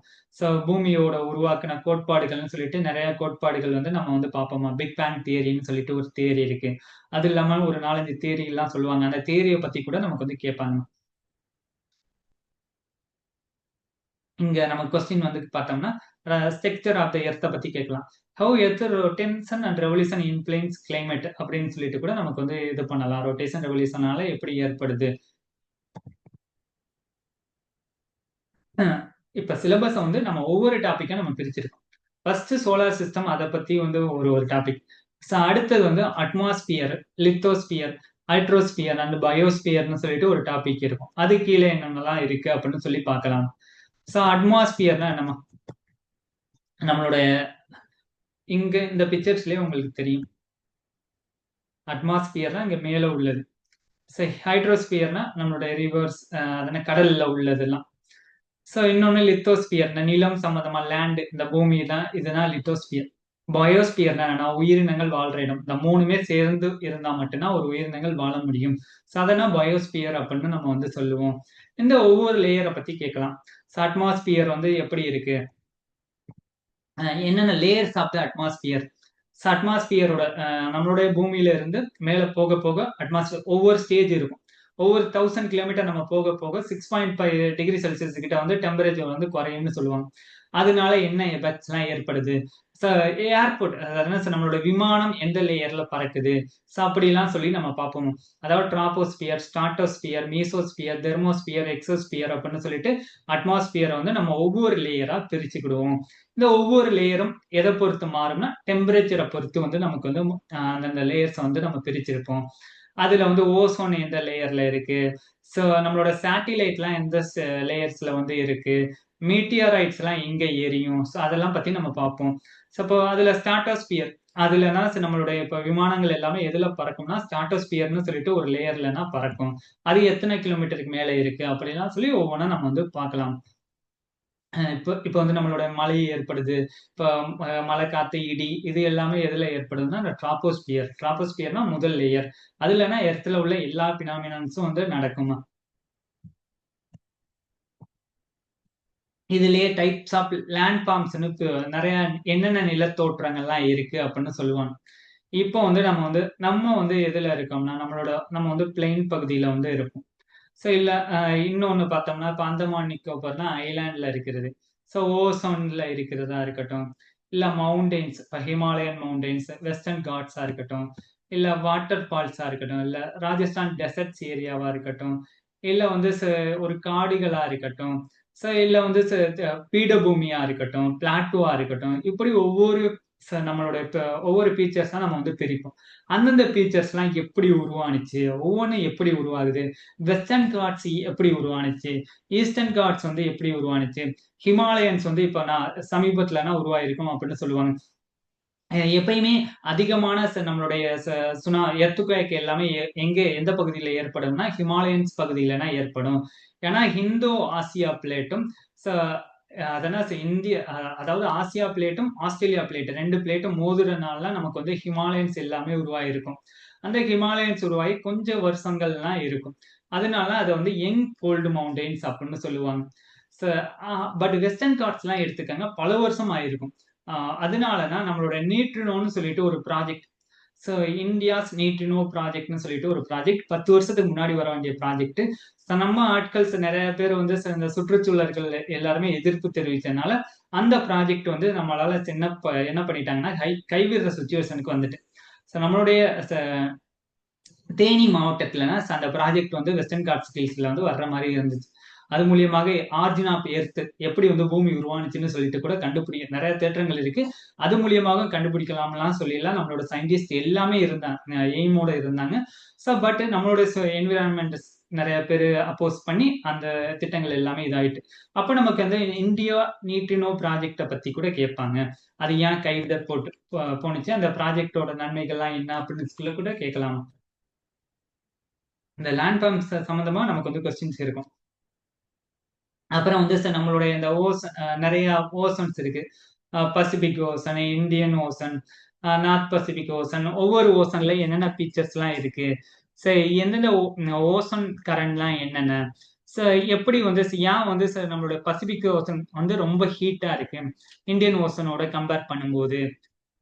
S1: பூமியோட உருவாக்குன கோட்பாடுகள்னு சொல்லிட்டு நிறைய கோட்பாடுகள் வந்து நம்ம வந்து பார்ப்போமா. பிக் பேங் தியரின்னு சொல்லிட்டு ஒரு தியரி இருக்கு. அது இல்லாம ஒரு 4, 5 தியரி எல்லாம் சொல்லுவாங்க. அந்த தியரிய பத்தி கூட நமக்கு வந்து கேட்பாங்க. இங்க நம்ம கொஸ்டின் வந்து பார்த்தோம்னா ஸ்ட்ரக்சர் ஆஃப் த எர்த்த பத்தி கேட்கலாம். How earth rotation and revolution influence climate அப்படின்னு சொல்லிட்டு கூட நமக்கு வந்து இது பண்ணலாம். ரொட்டேஷன் ரெவல்யூஷனால எப்படி ஏற்படுது. இப்ப சிலபஸ வந்து நம்ம ஒவ்வொரு டாபிக்கா நம்ம பிரிச்சிருக்கோம். ஃபர்ஸ்ட் சோலார் சிஸ்டம் அத பத்தி வந்து ஒரு ஒரு டாபிக். அடுத்தது வந்து அட்மாஸ்பியர், லித்தோஸ்பியர், ஹைட்ரோஸ்பியர் அண்ட் பயோஸ்பியர்னு சொல்லிட்டு ஒரு டாபிக் இருக்கும். அது கீழே என்னென்னலாம் இருக்கு அப்படின்னு சொல்லி பார்க்கலாம். அட்மாஸ்பியர்னா என்னமா நம்மளுடைய இங்க இந்த பிக்சர்ஸ்லயே உங்களுக்கு தெரியும். அட்மாஸ்பியர்னா இங்க மேல உள்ளது. சரி, ஹைட்ரோஸ்பியர்னா நம்மளுடைய ரிவர்ஸ் அதன கடல்ல உள்ளதெல்லாம். இன்னொன்னு லித்தோஸ்பியர் நிலம் சம்பந்தமா லேண்ட் இந்த பூமி தான் இதுதான் லித்தோஸ்பியர். பயோஸ்பியர்னா என்னன்னா உயிரினங்கள் வாழ்ற இடம். இந்த மூணுமே சேர்ந்து இருந்தா மட்டும்தான் ஒரு உயிரினங்கள் வாழ முடியும். அததான் பயோஸ்பியர் அப்படின்னு நம்ம வந்து சொல்லுவோம். இந்த ஒவ்வொரு லேயரை பத்தி கேட்கலாம். அட்மாஸ்பியர் வந்து எப்படி இருக்கு? என்னென்ன லேயர்ஸ் ஆஃப் த அட்மாஸ்பியர். அட்மாஸ்பியரோட நம்மளுடைய பூமியில இருந்து மேல போக போக அட்மாஸ்பியர் ஒவ்வொரு ஸ்டேஜ் இருக்கும். ஒவ்வொரு 1000 கிலோமீட்டர் நம்ம போக போக 6.5 டிகிரி செல்சியஸ் கிட்ட வந்து டெம்பரேச்சர் வந்து குறையும்னு சொல்லுவாங்க. அதனால என்ன எஃபெக்ட்ஸ் எல்லாம் ஏற்படுது. ஏர்போர்ட் அதாவது நம்மளோட விமானம் எந்த லேயர்ல பறக்குது. அப்படிலாம் சொல்லி நம்ம பார்ப்போம். அதாவது டிராபோஸ்பியர், ஸ்டாட்டோஸ்பியர், மீசோஸ்பியர், தெர்மோஸ்பியர், எக்ஸோஸ்பியர் அப்படின்னு சொல்லிட்டு அட்மாஸ்பியரை வந்து நம்ம ஒவ்வொரு லேயரா பிரிச்சுக்கிடுவோம். இந்த ஒவ்வொரு லேயரும் எதை பொறுத்து மாறும்னா டெம்பரேச்சரை பொறுத்து வந்து நமக்கு வந்து அந்தந்த லேயர்ஸை வந்து நம்ம பிரிச்சிருப்போம். அதுல வந்து ஓசோன் எந்த லேயர்ல இருக்கு. நம்மளோட சேட்டிலைட்லாம் எந்த லேயர்ஸ்ல வந்து இருக்கு. மீட்டியரைட்ஸ் எல்லாம் எங்க எரியும். அதெல்லாம் பத்தி நம்ம பார்ப்போம். இப்போ அதுல ஸ்டாட்டோஸ்பியர் அதுலனா நம்மளுடைய இப்ப விமானங்கள் எல்லாமே எதுல பறக்கும்னா ஸ்டாட்டோஸ்பியர்னு சொல்லிட்டு ஒரு லேயர்லனா பறக்கும். அது எத்தனை கிலோமீட்டருக்கு மேல இருக்கு அப்படிலாம் சொல்லி ஒவ்வொன்றா நம்ம வந்து பார்க்கலாம். இப்ப வந்து நம்மளோட மழை ஏற்படுது. இப்ப மழை, காத்து, இடி இது எல்லாமே எதுல ஏற்படுதுன்னா இந்த டிராபோஸ்பியர். டிராபோஸ்பியர்னா முதல் லேயர். அதுலனா எர்த்ல உள்ள எல்லா பினாமினன்ஸும் வந்து நடக்குமா. இதுலயே டைப்ஸ் ஆஃப் லேண்ட் ஃபார்ம்ஸ்னு நிறைய என்னென்ன நிலத்தோற்றங்கள்லாம் இருக்கு அப்படின்னு சொல்லுவாங்க. இப்போ வந்து நம்ம வந்து எதுல இருக்கோம்னா நம்ம வந்து பிளெயின் பகுதியில வந்து இருக்கும். இல்ல இன்னொன்னு பார்த்தோம்னா இப்ப அந்தமான் நிக்கோபார் தான் ஐலாண்ட்ல இருக்கிறது. ஓசோன்ல இருக்கிறதா இருக்கட்டும். இல்ல மவுண்டெயின்ஸ் இப்ப ஹிமாலயன் மவுண்டெயின்ஸ், வெஸ்டர்ன் காட்ஸா இருக்கட்டும். இல்ல வாட்டர் ஃபால்ஸா இருக்கட்டும். இல்ல ராஜஸ்தான் டெசர்ட்ஸ் ஏரியாவா இருக்கட்டும். இல்ல வந்து ஒரு காடுகளா இருக்கட்டும், இல்ல வந்து பீடபூமியா இருக்கட்டும், பிளாட்டூவா இருக்கட்டும், இப்படி ஒவ்வொரு நம்மளோட ஒவ்வொரு ஃபீச்சர்ஸா நம்ம வந்து பிரிப்போம். அந்தந்த ஃபீச்சர்ஸ்லாம் எப்படி உருவானுச்சு? ஒவ்வொன்னும் எப்படி உருவாகுது? வெஸ்டர்ன் காட்ஸ் எப்படி உருவானுச்சு? ஈஸ்டர்ன் காட்ஸ் வந்து எப்படி உருவானுச்சு? ஹிமாலயன்ஸ் வந்து இப்ப நான் சமீபத்துலனா உருவாயிருக்கும் அப்படின்னு சொல்லுவாங்க. எப்பயுமே அதிகமான நம்மளுடைய எர்த்குவேக் எல்லாமே எங்க எந்த பகுதியில ஏற்படும்னா ஹிமாலயன்ஸ் பகுதியிலனா ஏற்படும். ஏன்னா ஹிந்தோ ஆசியா பிளேட்டும் அதனா இந்திய அதாவது ஆசியா பிளேட்டும் ஆஸ்திரேலியா பிளேட் ரெண்டு பிளேட்டும் மோதுறதுனால நமக்கு வந்து ஹிமாலயன்ஸ் எல்லாமே உருவாயிருக்கும். அந்த ஹிமாலயன்ஸ் உருவாகி கொஞ்சம் வருஷங்கள்லாம் இருக்கும். அதனால அதை வந்து யங் கோல்டு மவுண்டெயின்ஸ் அப்படின்னு சொல்லுவாங்க. பட் வெஸ்டர்ன் காட்ஸ்லாம் எடுத்துக்கங்க பல வருஷம் ஆயிருக்கும். அதனாலதான் நம்மளோட நியூட்ரினோன்னு சொல்லிட்டு ஒரு ப்ராஜெக்ட். ஸோ இந்தியாஸ் நியூட்ரினோ ப்ராஜெக்ட்னு சொல்லிட்டு ஒரு ப்ராஜெக்ட் 10 வருஷத்துக்கு முன்னாடி வர வேண்டிய ப்ராஜெக்ட். நம்ம ஆட்கள் நிறைய பேர் வந்து இந்த சுற்றுச்சூழல்கள் எல்லாருமே எதிர்ப்பு தெரிவிச்சதுனால அந்த ப்ராஜெக்ட் வந்து நம்மளால என்ன பண்ணிட்டாங்கன்னா கைவிடுற சுச்சுவேஷனுக்கு வந்துட்டு. ஸோ நம்மளுடைய தேனி மாவட்டத்துலனா அந்த ப்ராஜெக்ட் வந்து வெஸ்டர்ன் காட்ஸ் ஹில்ஸ்ல வந்து வர்ற மாதிரி இருந்துச்சு. அது மூலியமாக ஆரிஜின் ஆஃப் எர்த் எப்படி வந்து பூமி உருவானுச்சுன்னு சொல்லிட்டு கூட நிறைய தேற்றங்கள் இருக்கு. அது மூலியமாக கண்டுபிடிக்கலாம்லாம் சொல்லிலாம் நம்மளோட சயின்டிஸ்ட் எல்லாமே இருந்தாங்க, எய்மோட இருந்தாங்க. பட் நம்மளோட என்விரான்மெண்ட் நிறைய பேர் அப்போஸ் பண்ணி அந்த திட்டங்கள் எல்லாமே இதாயிட்டு. அப்ப நமக்கு வந்து இந்தியா நியூட்ரினோ ப்ராஜெக்ட பத்தி கூட கேட்பாங்க. அது ஏன் கைவிட போனுச்சு, அந்த ப்ராஜெக்டோட நன்மைகள்லாம் என்ன அப்படின்னு கூட கேட்கலாம். இந்த லேண்ட் ஃபார்ம்ஸ் சம்பந்தமா நமக்கு வந்து கொஸ்டின்ஸ் இருக்கும். அப்புறம் வந்து நம்மளுடைய இந்த நிறைய ஓசன்ஸ் இருக்கு. Pacific ocean, Indian ocean, north Pacific ocean, ஒவ்வொரு ஓசன்ல என்னென்ன ஃபீச்சர்ஸ்லாம் இருக்கு, சரி எந்தெந்த ஓசன் கரண்ட்லாம் என்னென்ன, எப்படி வந்து ஏன் வந்து நம்மளோட பசிபிக் ஓசன் வந்து ரொம்ப ஹீட்டா இருக்கு இந்தியன் ஓசனோட கம்பேர் பண்ணும்போது.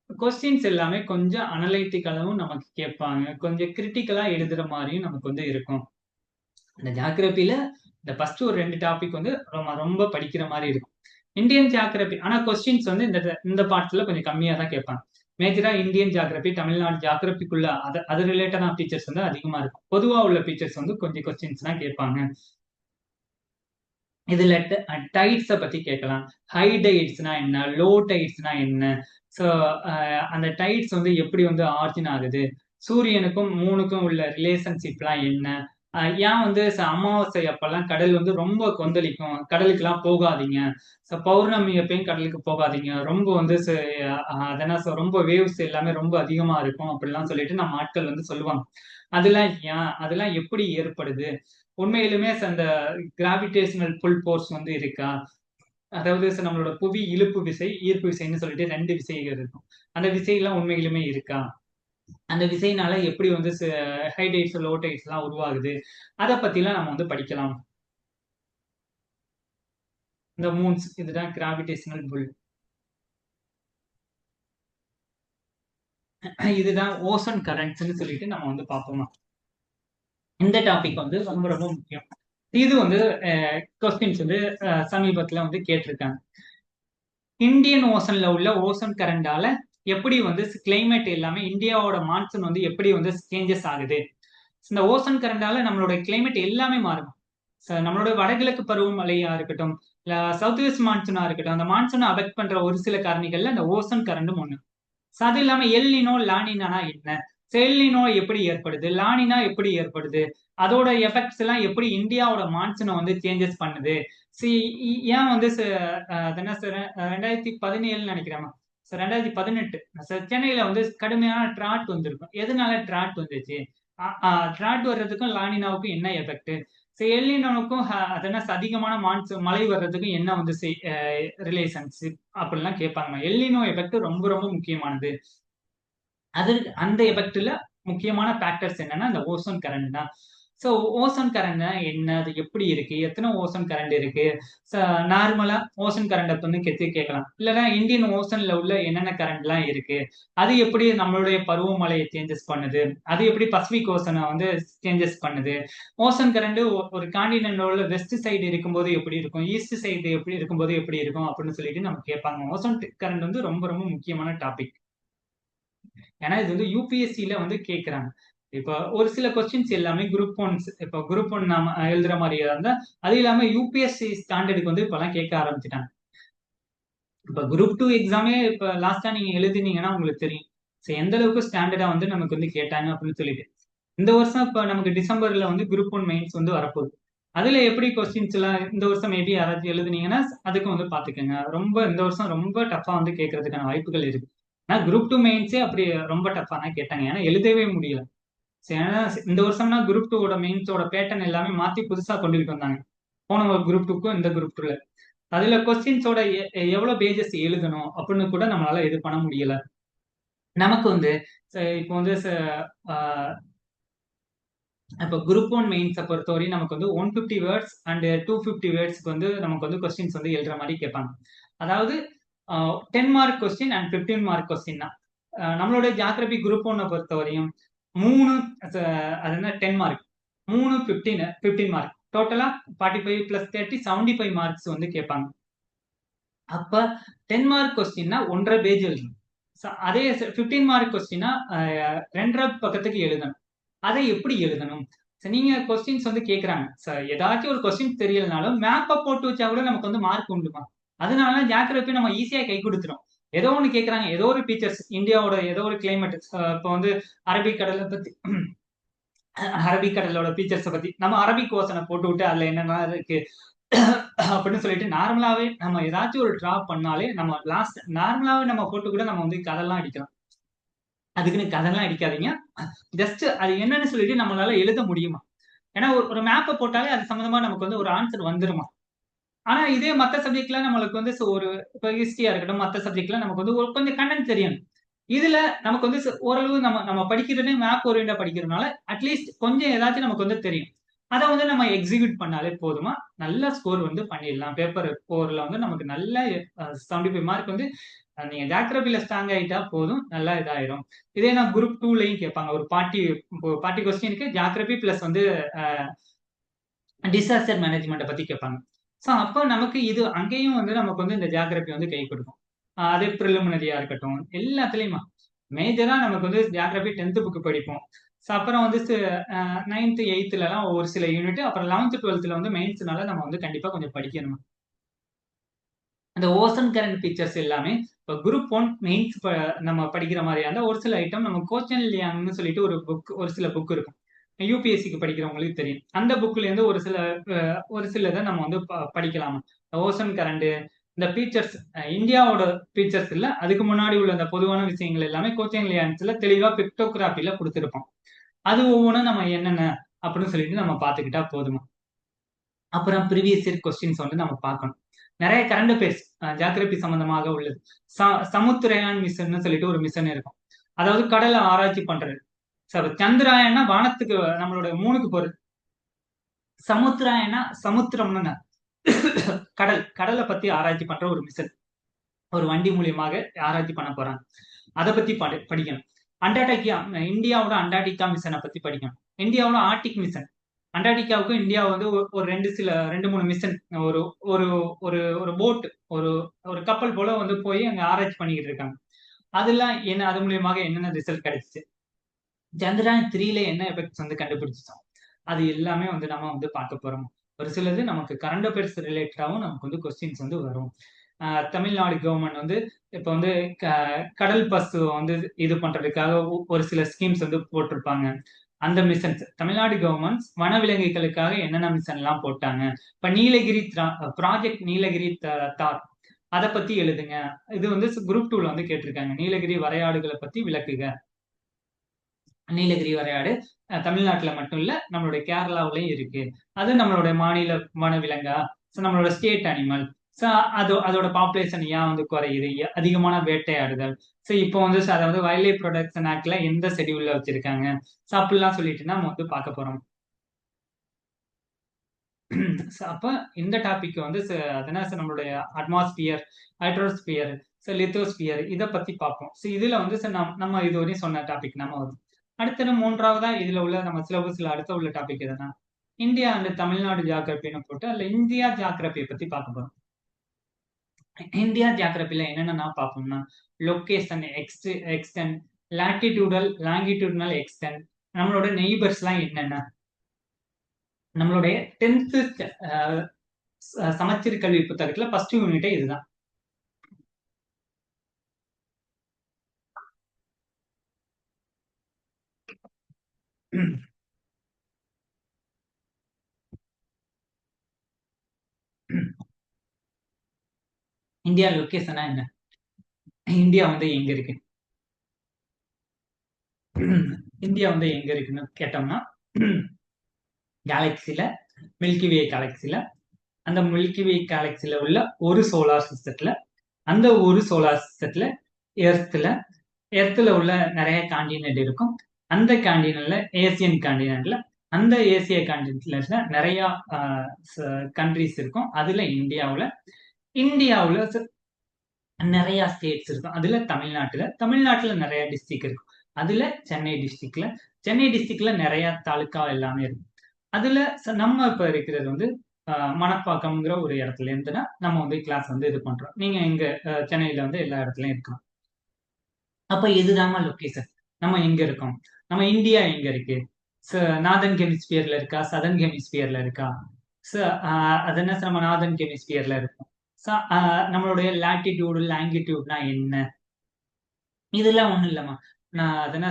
S1: கொஸ்டின்ஸ் எல்லாமே கொஞ்சம் அனலைட்டிக்கலாவும் நமக்கு கேட்பாங்க, கொஞ்சம் கிரிட்டிக்கலா எழுதுற மாதிரியும் நமக்கு வந்து இருக்கும். இந்த ஜாகிரபில இந்த ஃபர்ஸ்ட் ஒரு 2 டாபிக் வந்து ரொம்ப ரொம்ப படிக்கிற மாதிரி இருக்கும். இந்தியன் ஜாகிரபி ஆனா கொஸ்டின்ஸ் வந்து இந்த பார்ட்ஸ்ல கொஞ்சம் கம்மியா தான் கேட்பாங்க. மேஜரா இந்தியன் ஜாகிரபி, தமிழ்நாடு ஜாகிரபிக்குள்ள அது ரிலேட்டடான ஃபீச்சர்ஸ் வந்து அதிகமா இருக்கும். பொதுவா உள்ள ஃபீச்சர்ஸ் வந்து கொஞ்சம் கொஸ்டின்ஸ் தான் கேட்பாங்க. இதுல டைட்ஸ பத்தி கேட்கலாம். ஹை டைட்ஸ்னா என்ன, லோ டைட்ஸ்னா என்ன, ஸோ அந்த டைட்ஸ் வந்து எப்படி வந்து ஆரிஜின் ஆகுது, சூரியனுக்கும் மூணுக்கும் உள்ள ரிலேஷன்ஷிப்லாம் என்ன, ஏன் வந்து அமாவாசை அப்பெல்லாம் கடல் வந்து ரொம்ப கொந்தளிக்கும், கடலுக்குலாம் போகாதீங்க, பௌர்ணமி அப்பயும் கடலுக்கு போகாதீங்க, ரொம்ப வந்து அதெல்லாம் ரொம்ப வேவ்ஸ் எல்லாமே ரொம்ப அதிகமா இருக்கும் அப்படிலாம் சொல்லிட்டு நம்ம ஆட்கள் வந்து சொல்லுவாங்க. அதெல்லாம் ஏன், அதெல்லாம் எப்படி ஏற்படுது, உண்மையிலுமே அந்த கிராவிடேஷனல் புல் போர்ஸ் வந்து இருக்கா, அதாவது நம்மளோட புவி இழுப்பு விசை, ஈர்ப்பு விசைன்னு சொல்லிட்டு 2 விசைகள் இருக்கும். அந்த விசையெல்லாம் உண்மையிலுமே இருக்கா, அந்த விசையினால எப்படி வந்து ஹை டைட்ஸ் லோ டைட்ஸ் எல்லாம் உருவாகுது, அதை பத்திலாம் நம்ம வந்து படிக்கலாம். இந்த மூன்ஸ் இதுதான் கிராவிடேஷனல் புல். இதுதான் ஓசோன் கரண்ட்ஸ்னு சொல்லிட்டு நம்ம வந்து பார்ப்போமா. இந்த டாபிக் வந்து ரொம்ப ரொம்ப முக்கியம். இது வந்து கொஸ்டின்ஸ் வந்து சமீபத்துல வந்து கேட்டிருக்காங்க. இந்தியன் ஓசன்ல உள்ள ஓசோன் கரண்டால எப்படி வந்து கிளைமேட் எல்லாமே இந்தியாவோட மான்சூன் வந்து எப்படி வந்து சேஞ்சஸ் ஆகுது, இந்த ஓசோன் கரண்டால நம்மளோட கிளைமேட் எல்லாமே மாறும். நம்மளோட வடகிழக்கு பருவமழையா இருக்கட்டும், இல்ல சவுத் வெஸ்ட் மான்சூனா இருக்கட்டும், அந்த மான்சூனை அஃபெக்ட் பண்ற ஒரு சில காரணிகள்ல இந்த ஓசோன் கரண்டும் ஒண்ணு. அது இல்லாம எல்னினோ லானினா என்ன, எல்னினோ எப்படி ஏற்படுது, லானினா எப்படி ஏற்படுது, அதோட எஃபெக்ட்ஸ் எல்லாம் எப்படி இந்தியாவோட மான்சூனை வந்து சேஞ்சஸ் பண்ணுது. சி ஏன் வந்து அது என்ன 2017 நினைக்கிறேன், 2018 சென்னையில வந்து கடுமையான டிராட் வந்திருக்கும். எதனால டிராட் வந்துச்சு, டிராட் வர்றதுக்கும் லானினாவுக்கும் என்ன எஃபெக்ட், எல்னினோவுக்கும் அதென்ன அதிகமான மான்சூன் மழை வர்றதுக்கும் என்ன வந்து ரிலேஷன்ஷிப் அப்படிலாம் கேட்பாங்க. எல்னினோ எஃபெக்ட் ரொம்ப ரொம்ப முக்கியமானது. அந்த எஃபெக்ட்ல முக்கியமான ஃபேக்டர்ஸ் என்னன்னா இந்த ஓசோன் கரண்ட் தான். ஸோ ஓசோன் கரண்ட் என்ன, அது எப்படி இருக்கு, எத்தனை ஓசோன் கரண்ட் இருக்கு, நார்மலா ஓசோன் கரண்ட் வந்து கேட்கலாம். இல்லைன்னா இந்தியன் ஓசன்ல உள்ள என்னென்ன கரண்ட்லாம் இருக்கு, அது எப்படி நம்மளுடைய பருவமழையை சேஞ்சஸ் பண்ணுது, அது எப்படி பசிபிக் ஓசனை வந்து சேஞ்சஸ் பண்ணுது, ஓசோன் கரண்ட் ஒரு காண்டினென்டோட வெஸ்ட் சைடு இருக்கும்போது எப்படி இருக்கும், ஈஸ்ட் சைடு எப்படி இருக்கும்போது எப்படி இருக்கும் அப்படின்னு சொல்லிட்டு நம்ம கேட்பாங்க. ஓசோன் கரண்ட் வந்து ரொம்ப ரொம்ப முக்கியமான டாபிக். ஏன்னா இது வந்து யூபிஎஸ்சியில வந்து கேட்கறாங்க. இப்போ ஒரு சில கொஸ்டின்ஸ் எல்லாமே குரூப் ஒன்ஸ், இப்போ குரூப் ஒன் நாம எழுதுற மாதிரியா இருந்தா அது இல்லாம யூபிஎஸ்சி ஸ்டாண்டர்டுக்கு வந்து இப்பெல்லாம் கேட்க ஆரம்பிச்சிட்டாங்க. இப்ப குரூப் டூ எக்ஸாமே இப்ப லாஸ்டா நீங்க எழுதினீங்கன்னா உங்களுக்கு தெரியும். So, எந்த அளவுக்கு ஸ்டாண்டர்டா வந்து நமக்கு வந்து கேட்டாங்க அப்படின்னு சொல்லிட்டு. இந்த வருஷம் இப்ப நமக்கு டிசம்பர்ல வந்து குரூப் ஒன் மெயின்ஸ் வந்து வரப்போகுது. அதுல எப்படி கொஸ்டின்ஸ் எல்லாம் இந்த வருஷம் மேபி யாராச்சும் எழுதுனீங்கன்னா அதுக்கும் வந்து பாத்துக்கோங்க. ரொம்ப இந்த வருஷம் ரொம்ப டஃபா வந்து கேட்கறதுக்கான வாய்ப்புகள் இருக்கு. ஆனா குரூப் டூ மெயின்ஸே அப்படி ரொம்ப டஃபா தான் கேட்டாங்க. ஏன்னா எழுதவே முடியல. சரி, ஏன்னா இந்த வருஷம்னா குரூப் டூவோட மெயின்ஸோட பேட்டர்ன் எல்லாமே மாத்தி புதுசா கொண்டுகிட்டு வந்தாங்க. போன ஒரு குரூப் டூக்கும் இந்த குரூப் டூல அதுல கொஸ்டின்ஸோட எவ்வளவு பேஜஸ் எழுதணும் அப்படின்னு கூட நம்மளால இது பண்ண முடியல. நமக்கு வந்து இப்போ வந்து இப்போ குரூப் ஒன் மெயின்ஸை பொறுத்தவரையும் நமக்கு வந்து 150 வேர்ட்ஸ் அண்ட் 250 வேர்ட்ஸ்க்கு வந்து நமக்கு வந்து கொஸ்டின்ஸ் வந்து எழுதுற மாதிரி கேட்பாங்க. அதாவது 10 mark question and 15 mark question தான். நம்மளோட ஜியாகிரபி குரூப் ஒன்னை பொறுத்தவரையும் 3 அது என்ன 10 மார்க், 3 15 மார்க், டோட்டலா 45 + 30 75 மார்க்ஸ் வந்து கேட்பாங்க. அப்ப 10 மார்க் கொஸ்டின்னா 1.5 பேஜ் எழுதணும். அதே 15 மார்க் கொஸ்டின்னா 2.5 பக்கத்துக்கு எழுதணும். அதை எப்படி எழுதணும்? நீங்க கொஸ்டின்ஸ் வந்து கேட்கறாங்க. ஏதாச்சும் ஒரு கொஸ்டின் தெரியலனாலும் மேப்பை போட்டு வச்சா கூட நமக்கு வந்து மார்க் உண்டுமா? அதனால ஜியோகிராஃபி நம்ம ஈஸியா கை கொடுத்துரும். ஏதோ ஒண்ணு கேட்கறாங்க, ஏதோ ஒரு ஃபீச்சர்ஸ் இந்தியாவோட ஏதோ ஒரு கிளைமேட், இப்போ வந்து அரபிக்கடலை பத்தி அரபிக்கடலோட ஃபீச்சர்ஸை பத்தி நம்ம அரபிக் ஓசனை போட்டு விட்டு அதுல என்னென்ன இருக்கு அப்படின்னு சொல்லிட்டு நார்மலாவே நம்ம ஏதாச்சும் ஒரு டிரா பண்ணாலே நம்ம லாஸ்ட் நார்மலாவே நம்ம போட்டு கூட நம்ம வந்து கதெல்லாம் அடிக்கலாம். அதுக்குன்னு கதெல்லாம் அடிக்காதீங்க. ஜஸ்ட் அது என்னன்னு சொல்லிட்டு நம்மளால எழுத முடியுமா? ஏன்னா ஒரு மேப்பை போட்டாலே அது சம்பந்தமா நமக்கு வந்து ஒரு ஆன்சர் வந்துருமா? ஆனா இதே மத்த சப்ஜெக்ட்ல நம்மளுக்கு வந்து ஒரு இப்போ ஹிஸ்டரியா இருக்கட்டும், மத்த சப்ஜெக்ட்ல நமக்கு வந்து ஒரு கொஞ்சம் கண்டென்ட் தெரியணும். இதுல நமக்கு வந்து ஓரளவு நம்ம நம்ம படிக்கிறதே மேப் ஓரியண்டா படிக்கிறதுனால அட்லீஸ்ட் கொஞ்சம் ஏதாச்சும் நமக்கு வந்து தெரியும். அதை வந்து நம்ம எக்ஸிக்யூட் பண்ணாலே போதுமா, நல்ல ஸ்கோர் வந்து பண்ணிடலாம். பேப்பர் 4ல வந்து நமக்கு நல்ல 75 மார்க் வந்து நீங்க ஜியோகிராபில ஸ்ட்ராங் ஆயிட்டா போதும், நல்லா இதாயிரும். இதே நான் குரூப் 2லயும் கேட்பாங்க. ஒரு 40 கொஸ்டினுக்கு ஜியோகிராபி பிளஸ் வந்து டிசாஸ்டர் மேனேஜ்மெண்ட்டை பத்தி கேட்பாங்க. ஸோ அப்போ நமக்கு இது அங்கேயும் வந்து நமக்கு வந்து இந்த ஜியோகிராபி வந்து கை கொடுக்கும். அதே ப்ரிலிமினரியா இருக்கட்டும், எல்லாத்துலயுமா மேஜரா நமக்கு வந்து ஜியோகிராபி 10th புக் படிப்போம். ஸோ அப்புறம் வந்து 9th 8thலலாம் ஒரு சில யூனிட், அப்புறம் 11th 12thல வந்து மெயின்ஸ்னால நம்ம வந்து கண்டிப்பா கொஞ்சம் படிக்கணும். அந்த ஓசன் கரண்ட் ஃபீச்சர்ஸ் எல்லாமே இப்போ குரூப் ஒன் மெயின்ஸ் நம்ம படிக்கிற மாதிரியா இருந்தால் ஒரு சில ஐட்டம் நம்ம கோச்சன் லியாங்னு சொல்லிட்டு ஒரு சில புக் இருக்கும். யூபிஎஸ்சிக்கு படிக்கிறவங்களுக்கு தெரியும். அந்த புக்ல இருந்து ஒரு சில இதை நம்ம வந்து படிக்கலாம். ஓசன் கரண்ட், இந்த ஃபீச்சர்ஸ், இந்தியாவோட ஃபீச்சர்ஸ் இல்ல, அதுக்கு முன்னாடி உள்ள அந்த பொதுவான விஷயங்கள் எல்லாமே கோச்சன் லியான்ஸ்ல தெளிவா பிக்டோகிராஃபில கொடுத்துருப்போம். அது ஒவ்வொன்றும் நம்ம என்னென்ன அப்படின்னு சொல்லிட்டு நம்ம பார்த்துக்கிட்டா போதுமா. அப்புறம் ப்ரீவியஸ் இயர் கொஸ்டின்ஸ் வந்து நம்ம பார்க்கணும். நிறைய கரண்ட் அஃபேர்ஸ் ஜியோகிராபி சம்பந்தமாக உள்ளது. சமுத்திரயான் மிஷன் சொல்லிட்டு ஒரு மிஷன் இருக்கும். அதாவது கடலை ஆராய்ச்சி பண்றது. சந்திராயன்னா வானத்துக்கு நம்மளோட மூணுக்கு போறது. சமுத்திராயன்னா சமுத்திரம்னு கடலை பத்தி ஆராய்ச்சி பண்ற ஒரு மிஷன். ஒரு வண்டி மூலியமாக ஆராய்ச்சி பண்ண போறாங்க. அதை பத்தி படிக்கணும். அண்டார்டிகா, இந்தியாவோட அண்டார்டிகா மிஷனை பத்தி படிக்கணும். இந்தியாவோட ஆர்டிக் மிஷன், அண்டார்டிகாவுக்கும் இந்தியா வந்து ஒரு 2-3 மிஷன், ஒரு ஒரு ஒரு ஒரு போட், ஒரு ஒரு கப்பல் போல வந்து போய் அங்க ஆராய்ச்சி பண்ணிக்கிட்டு இருக்காங்க. அதெல்லாம் என்ன, அது மூலியமாக என்னென்ன ரிசல்ட் கிடைச்சிச்சு, சந்திரயான் 3ல என்ன எஃபெக்ட்ஸ் வந்து கண்டுபிடிச்சோம், அது எல்லாமே வந்து நம்ம வந்து பார்க்க போறோம். ஒரு சிலது நமக்கு கரண்ட் அஃபேர்ஸ் ரிலேட்டடாகவும் நமக்கு வந்து கொஸ்டின்ஸ் வந்து வரும். தமிழ்நாடு கவர்மெண்ட் வந்து இப்போ வந்து கடல் பசு வந்து இது பண்றதுக்காக ஒரு சில ஸ்கீம்ஸ் வந்து போட்டிருப்பாங்க. அந்த மிஷன்ஸ் தமிழ்நாடு கவர்மெண்ட் வனவிலங்குகளுக்காக என்னென்ன மிஷன் எல்லாம் போட்டாங்க. இப்ப நீலகிரி ப்ராஜெக்ட் நீலகிரி தார், அதை பத்தி எழுதுங்க. இது வந்து குரூப் 2ல வந்து கேட்டிருக்காங்க. நீலகிரி வரையாடுகளை பத்தி விளக்குக. நீலகிரி வரையாடு தமிழ்நாட்டுல மட்டும் இல்ல, நம்மளுடைய கேரளாவிலையும் இருக்கு. அது நம்மளுடைய மாநில வனவிலங்கா, நம்மளோட ஸ்டேட் அனிமல். அதோட பாப்புலேஷன் ஏன் வந்து குறையுது, அதிகமான வேட்டையாடுதல். இப்போ வந்து அதாவது வைல்ட் லைஃப் ப்ரொடெக்ஷன் ஆக்ட்ல எந்த ஷெடியூல்ல வச்சிருக்காங்க. அப்படிலாம் சொல்லிட்டு நம்ம வந்து பார்க்க போறோம். அப்ப இந்த டாபிக் வந்து அதனால நம்மளுடைய அட்மாஸ்பியர், ஹைட்ரோஸ்பியர், லித்தோஸ்பியர் இதை பத்தி பார்ப்போம். இதுல வந்து நம்ம இதுவரையும் சொன்ன டாபிக் நம்ம வரும். அடுத்தது 3வதா இதுல உள்ள நம்ம சிலபஸ்ல அடுத்த உள்ள டாபிக் எதுனா இந்தியா அண்ட் தமிழ்நாடு ஜியோகிராபின்னு போட்டு அதுல இந்தியா ஜியோகிராபியை பத்தி பார்க்க போறோம். இந்தியா ஜியோகிராபில என்னென்ன பார்ப்போம்னா லொகேஷன், எக்ஸ்டென்ட், லாட்டிடியூடல் லாங்கிடியூடனல் எக்ஸ்டென்ட், நம்மளோட நெய்பர்ஸ்லாம் என்னென்ன, நம்மளுடைய 10th சமச்சீர் கல்வி புத்தகத்துல ஃபர்ஸ்ட் யூனிட்டே இதுதான். இந்தியா லொகேஷனா என்ன? இந்தியா வந்து எங்க இருக்கு? இந்தியா வந்து எங்க இருக்குன்னு கேட்டோம்னா, கேலக்சில, மில்கி வே கேலக்சில, அந்த மில்கி வே கேலக்சில உள்ள ஒரு சோலார் சிஸ்டத்துல, அந்த ஒரு சோலார் சிஸ்டத்துல எர்த்ல, எர்த்ல உள்ள நிறைய காண்டினென்ட் இருக்கும். அந்த காண்டினென்ட்ல ஏசியன் காண்டினென்ட்ல, அந்த ஏசிய காண்டினென்ட்ல நிறைய கண்ட்ரிஸ் இருக்கும். அதுல இந்தியாவுல நிறைய ஸ்டேட்ஸ் இருக்கும். அதுல தமிழ்நாட்டுல நிறைய டிஸ்ட்ரிக்ட் இருக்கும். அதுல சென்னை டிஸ்ட்ரிக்ட்ல நிறைய தாலுக்கா எல்லாமே இருக்கும். அதுல நம்ம இப்ப இருக்கிறது வந்து மணப்பாக்கம்ங்கிற ஒரு இடத்துல இருந்துன்னா நம்ம வந்து கிளாஸ் வந்து இது பண்றோம். நீங்க எங்க சென்னையில வந்து எல்லா இடத்துலயும் இருக்கலாம். அப்ப இதுதாம்மா லொகேஷன். நம்ம எங்க இருக்கோம்? நம்ம இந்தியா எங்க இருக்கு? நார்தன் ஹெமிஸ்பியர்ல இருக்கா, சதர்ன் ஹெமிஸ்பியர்ல இருக்கா? அது என்ன நம்ம நார்தன் ஹெமிஸ்பியர்ல இருக்கும். நம்மளுடைய லாட்டிடியூடு லாங்கிடியூட்னா என்ன? இதெல்லாம் ஒண்ணும் இல்லம்மா. நான் அதென்ன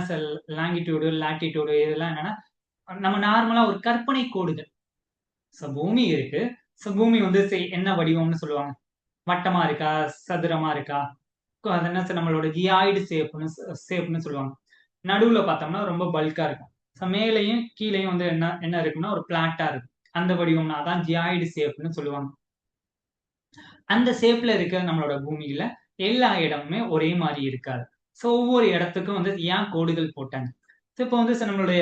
S1: லாங்கிடியூடு லாட்டிடியூடு இதெல்லாம் என்னன்னா நம்ம நார்மலா ஒரு கற்பனை கோடுகள். பூமி இருக்கு. பூமி வந்து என்ன வடிவம்னு சொல்லுவாங்க? வட்டமா இருக்கா, சதுரமா இருக்கா? அது என்ன நம்மளோட ஜியாய்டு ஷேப்னு சொல்லுவாங்க. நடுவுல பார்த்தோம்னா ரொம்ப பல்கா இருக்கும். மேலையும் கீழையும் வந்து என்ன என்ன இருக்குன்னா ஒரு பிளாட்டா இருக்கும். அந்த வடிவம்னா அதான் ஜியாய்டு ஷேப்னு சொல்லுவாங்க. அந்த ஷேப்ல இருக்க நம்மளோட பூமியில எல்லா இடமுமே ஒரே மாதிரி இருக்காது. ஒவ்வொரு இடத்துக்கும் வந்து ஏன் கோடுகள் போட்டாங்க? இப்போ வந்து நம்மளுடைய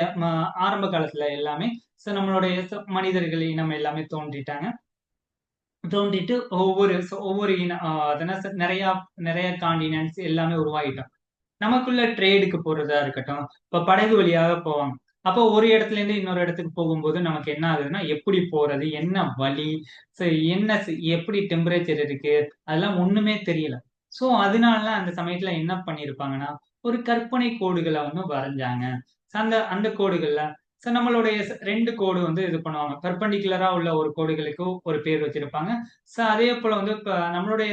S1: ஆரம்ப காலத்துல எல்லாமே நம்மளுடைய மனிதர்கள் இனம் எல்லாமே தோன்றிட்டாங்க. தோன்றிட்டு ஒவ்வொரு அதென்ன நிறைய நிறைய காண்டினென்ட்ஸ் எல்லாமே உருவாகிட்டோம். நமக்குள்ள ட்ரேடுக்கு போறதா இருக்கட்டும், இப்ப படகு வழியாக போவாங்க. அப்போ ஒரு இடத்துல இருந்து இன்னொரு இடத்துக்கு போகும்போது நமக்கு என்ன ஆகுதுன்னா, எப்படி போறது? என்ன வழி? சோ என்ன எப்படி டெம்பரேச்சர் இருக்கு? அதெல்லாம் ஒண்ணுமே தெரியல. அதனால அந்த சமயத்துல என்ன பண்ணியிருப்பாங்கன்னா, ஒரு கற்பனை கோடுகள வந்து வரைஞ்சாங்க. அந்த அந்த கோடுகள்ல நம்மளுடைய 2 கோடு வந்து இது பண்ணுவாங்க. பெர்பெண்டிகுலரா உள்ள ஒரு கோடுகளுக்கு ஒரு பேர் வச்சிருப்பாங்க. அதே போல வந்து இப்ப நம்மளுடைய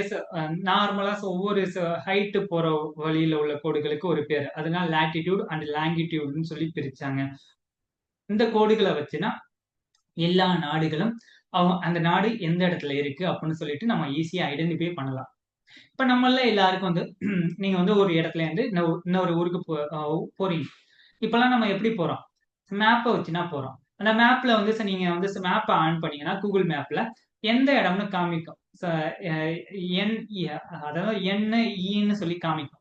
S1: நார்மலா ஒவ்வொரு ஹைட் போற வழியில உள்ள கோடுகளுக்கு ஒரு பேர். அதனால லாட்டிடியூட் அண்ட் லாங்கிடியூட்னு சொல்லி பிரிச்சாங்க. இந்த கோடுகள வச்சுனா எல்லா நாடுகளும் அந்த நாடு எந்த இடத்துல இருக்கு அப்படின்னு சொல்லிட்டு நம்ம ஈஸியா ஐடென்டிஃபை பண்ணலாம். இப்ப நம்மள எல்லாருக்கும் வந்து நீங்க வந்து ஒரு இடத்துல இருந்து இன்னொரு ஊருக்கு போறீங்க. இப்பல்லாம் நம்ம எப்படி போறோம்? மேப்ப வச்சுனா போறோம். அந்த மேப்ல வந்து நீங்க வந்து மேப்ப ஆன் பண்ணீங்கன்னா, கூகுள் மேப்ல எந்த இடம்னு காமிக்கும். ச எ என் அதாவது ன்னு சொல்லி காமிக்கும்.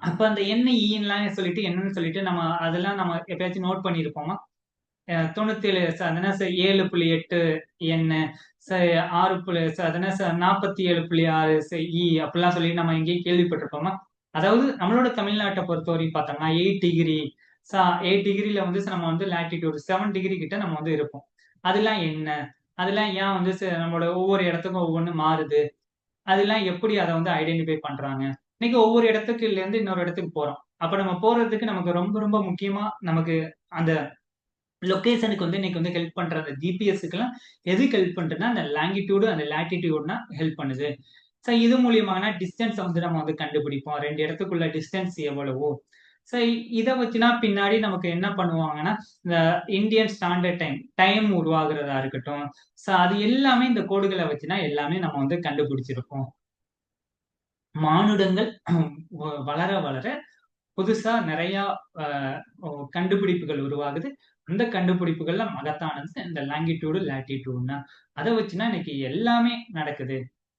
S1: அப்ப அந்த ன்லாம் சொல்லிட்டு என்னன்னு சொல்லிட்டு நம்ம அதெல்லாம் நம்ம எப்பயாச்சும் நோட் பண்ணியிருப்போமா? 97 அதனா 7.8 எண், ச 6 அதனா 47.6 அப்படிலாம் சொல்லி நம்ம எங்கேயும் கேள்விப்பட்டிருப்போமா? அதாவது நம்மளோட தமிழ்நாட்ட பொறுத்தவரையும் பார்த்தோம்னா 8 டிகிரி 8 டிகிரில வந்து நம்ம வந்து லாட்டிடியூட் 7 டிகிரி கிட்ட நம்ம வந்து இருப்போம். அதெல்லாம் என்ன? அதெல்லாம் ஏன் வந்து நம்மளோட ஒவ்வொரு இடத்துக்கும் ஒவ்வொன்னு மாறுது? அதெல்லாம் எப்படி அத வந்து ஐடென்டிஃபை பண்றாங்க? இன்னைக்கு ஒவ்வொரு இடத்துக்குல இருந்து இன்னொரு இடத்துக்கு போறோம். அப்ப நம்ம போறதுக்கு நமக்கு ரொம்ப ரொம்ப முக்கியமா நமக்கு அந்த லொகேஷனுக்கு வந்து இன்னைக்கு வந்து ஹெல்ப் பண்ற அந்த ஜிபிஎஸ்க்குலாம் எதுக்கு ஹெல்ப் பண்றதுன்னா அந்த லாங்கிடியூடு அந்த லாட்டிடியூட்னா ஹெல்ப் பண்ணுது. இது மூலியமான டிஸ்டன்ஸ் வந்து நம்ம வந்து கண்டுபிடிப்போம். 2 இடத்துக்குள்ள டிஸ்டன்ஸ் எவ்வளவோ. ஸோ இத வச்சுனா பின்னாடி நமக்கு என்ன பண்ணுவாங்கன்னா, இந்த இந்தியன் ஸ்டாண்டர்ட் டைம் உருவாகுறதா இருக்கட்டும். அது எல்லாமே இந்த கோடுகள வச்சுனா எல்லாமே நம்ம வந்து கண்டுபிடிச்சிருப்போம். மானுடங்கள் வளர வளர புதுசா நிறைய அ கண்டுபிடிப்புகள் உருவாகுது. அந்த கண்டுபிடிப்புகள்ல மகத்தானது இந்த லாங்கிடியூடு, லாட்டிடியூட்னா. அத வச்சுனா இன்னைக்கு எல்லாமே நடக்குது.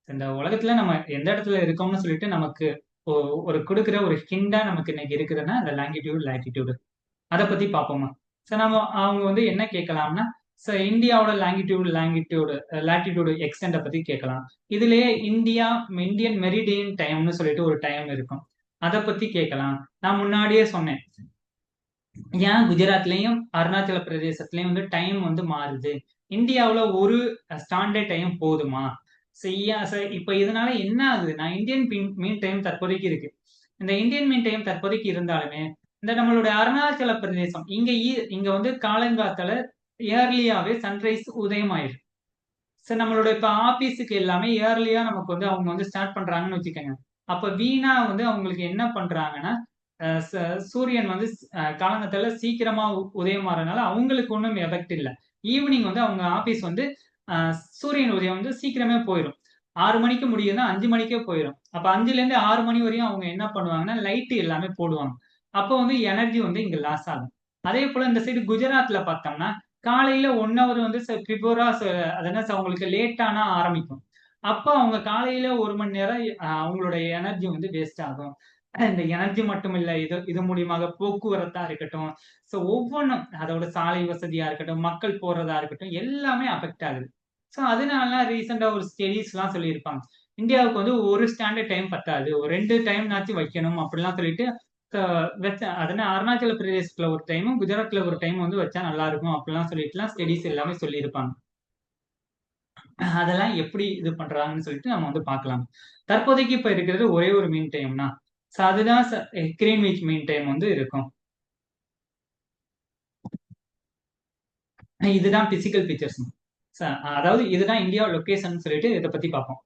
S1: இந்த உலகத்துல நம்ம எந்த இடத்துல இருக்கோம்னு சொல்லிட்டு நமக்கு ஒ ஒரு குடுக்குற ஒரு ஹிண்டா நமக்கு இன்னைக்கு இருக்குதுன்னா, இந்த லாங்கிடியூடு, லாட்டிடியூடு. அத பத்தி பார்ப்போமா? நம்ம அவங்க வந்து என்ன கேட்கலாம்னா, இந்தியாவோட லாட்டிடியூடு எக்ஸ்டெண்ட பத்தி கேட்கலாம். இதுலயே இந்தியன் மெரிடியன் டைம்னு சொல்லிட்டு ஒரு டைம் இருக்கும். அத பத்தி கேட்கலாம். நான் முன்னாடியே சொன்னேன். ஏன் குஜராத்லயும், அருணாச்சல பிரதேசத்திலயும் வந்து டைம் வந்து மாறுது. இந்தியாவுல ஒரு ஸ்டாண்டர்ட் டைம் போதுமா? இப்ப இதனால என்ன ஆகுதுன்னா, இந்தியன் மீன் டைம் தற்போதைக்கு இருக்கு. இந்த இந்தியன் மீன் டைம் தற்போதைக்கு இருந்தாலுமே, இந்த நம்மளுடைய அருணாச்சல பிரதேசம் இங்க வந்து காலங்காத்தால ஏர்லியாவே சன்ரைஸ் உதயம் ஆயிடும். சரி, நம்மளோட இப்ப ஆபீஸுக்கு எல்லாமே இயர்லியா நமக்கு வந்து அவங்க வந்து ஸ்டார்ட் பண்றாங்கன்னு வச்சுக்கோங்க. அப்ப வீணா வந்து அவங்களுக்கு என்ன பண்றாங்கன்னா, சூரியன் வந்து காலங்கத்தால சீக்கிரமா உதயமாறதுனால அவங்களுக்கு ஒன்றும் எஃபெக்ட் இல்லை. ஈவினிங் வந்து அவங்க ஆபீஸ் வந்து சூரியன் உதயம் வந்து சீக்கிரமே போயிடும். 6 மணிக்கு முடியுதுன்னா 5 மணிக்கே போயிடும். அப்ப 5ல இருந்து 6 மணி வரையும் அவங்க என்ன பண்ணுவாங்கன்னா லைட் எல்லாமே போடுவாங்க. அப்போ வந்து எனர்ஜி வந்து இங்க லாஸ் ஆகும். அதே போல இந்த சைடு குஜராத்ல பார்த்தோம்னா காலையில 1 ஹவர் வந்து பிபோரா அது என்ன அவங்களுக்கு லேட்டானா ஆரம்பிக்கும். அப்ப அவங்க காலையில 1 மணி நேரம் அவங்களோட எனர்ஜி வந்து வேஸ்ட் ஆகும். இந்த எனர்ஜி மட்டும் இல்ல, இது மூலியமாக போக்குவரத்தா இருக்கட்டும், ஸோ ஒவ்வொன்றும் அதோட சாலை வசதியா இருக்கட்டும், மக்கள் போறதா இருக்கட்டும், எல்லாமே அஃபெக்ட் ஆகுது. ஸோ அதனால ரீசெண்டா ஒரு ஸ்டடிஸ் எல்லாம் சொல்லியிருப்பாங்க. இந்தியாவுக்கு வந்து ஒரு ஸ்டாண்டர்ட் டைம் பத்தாது, ஒரு 2 டைம்னாச்சும் வைக்கணும் அப்படிலாம் சொல்லிட்டு அதனால அருணாச்சல பிரதேசத்துல ஒரு டைமும் குஜராத்ல ஒரு டைம் வந்து வச்சா நல்லா இருக்கும் அப்படிலாம் சொல்லிட்டுலாம் ஸ்டடிஸ் எல்லாமே சொல்லியிருப்பாங்க. அதெல்லாம் எப்படி இது பண்றாங்கன்னு சொல்லிட்டு நம்ம வந்து பார்க்கலாம். தற்போதைக்கு இப்ப இருக்கிறது ஒரே ஒரு மீன் டைம்னா, ஸோ அதுதான் கிரீன்விச் மீன் டைம் வந்து இருக்கும். இதுதான் பிசிக்கல் ஃபீச்சர்ஸ். அதாவது இதுதான் இந்தியா லொகேஷன் சொல்லிட்டு இதை பத்தி பார்ப்போம்.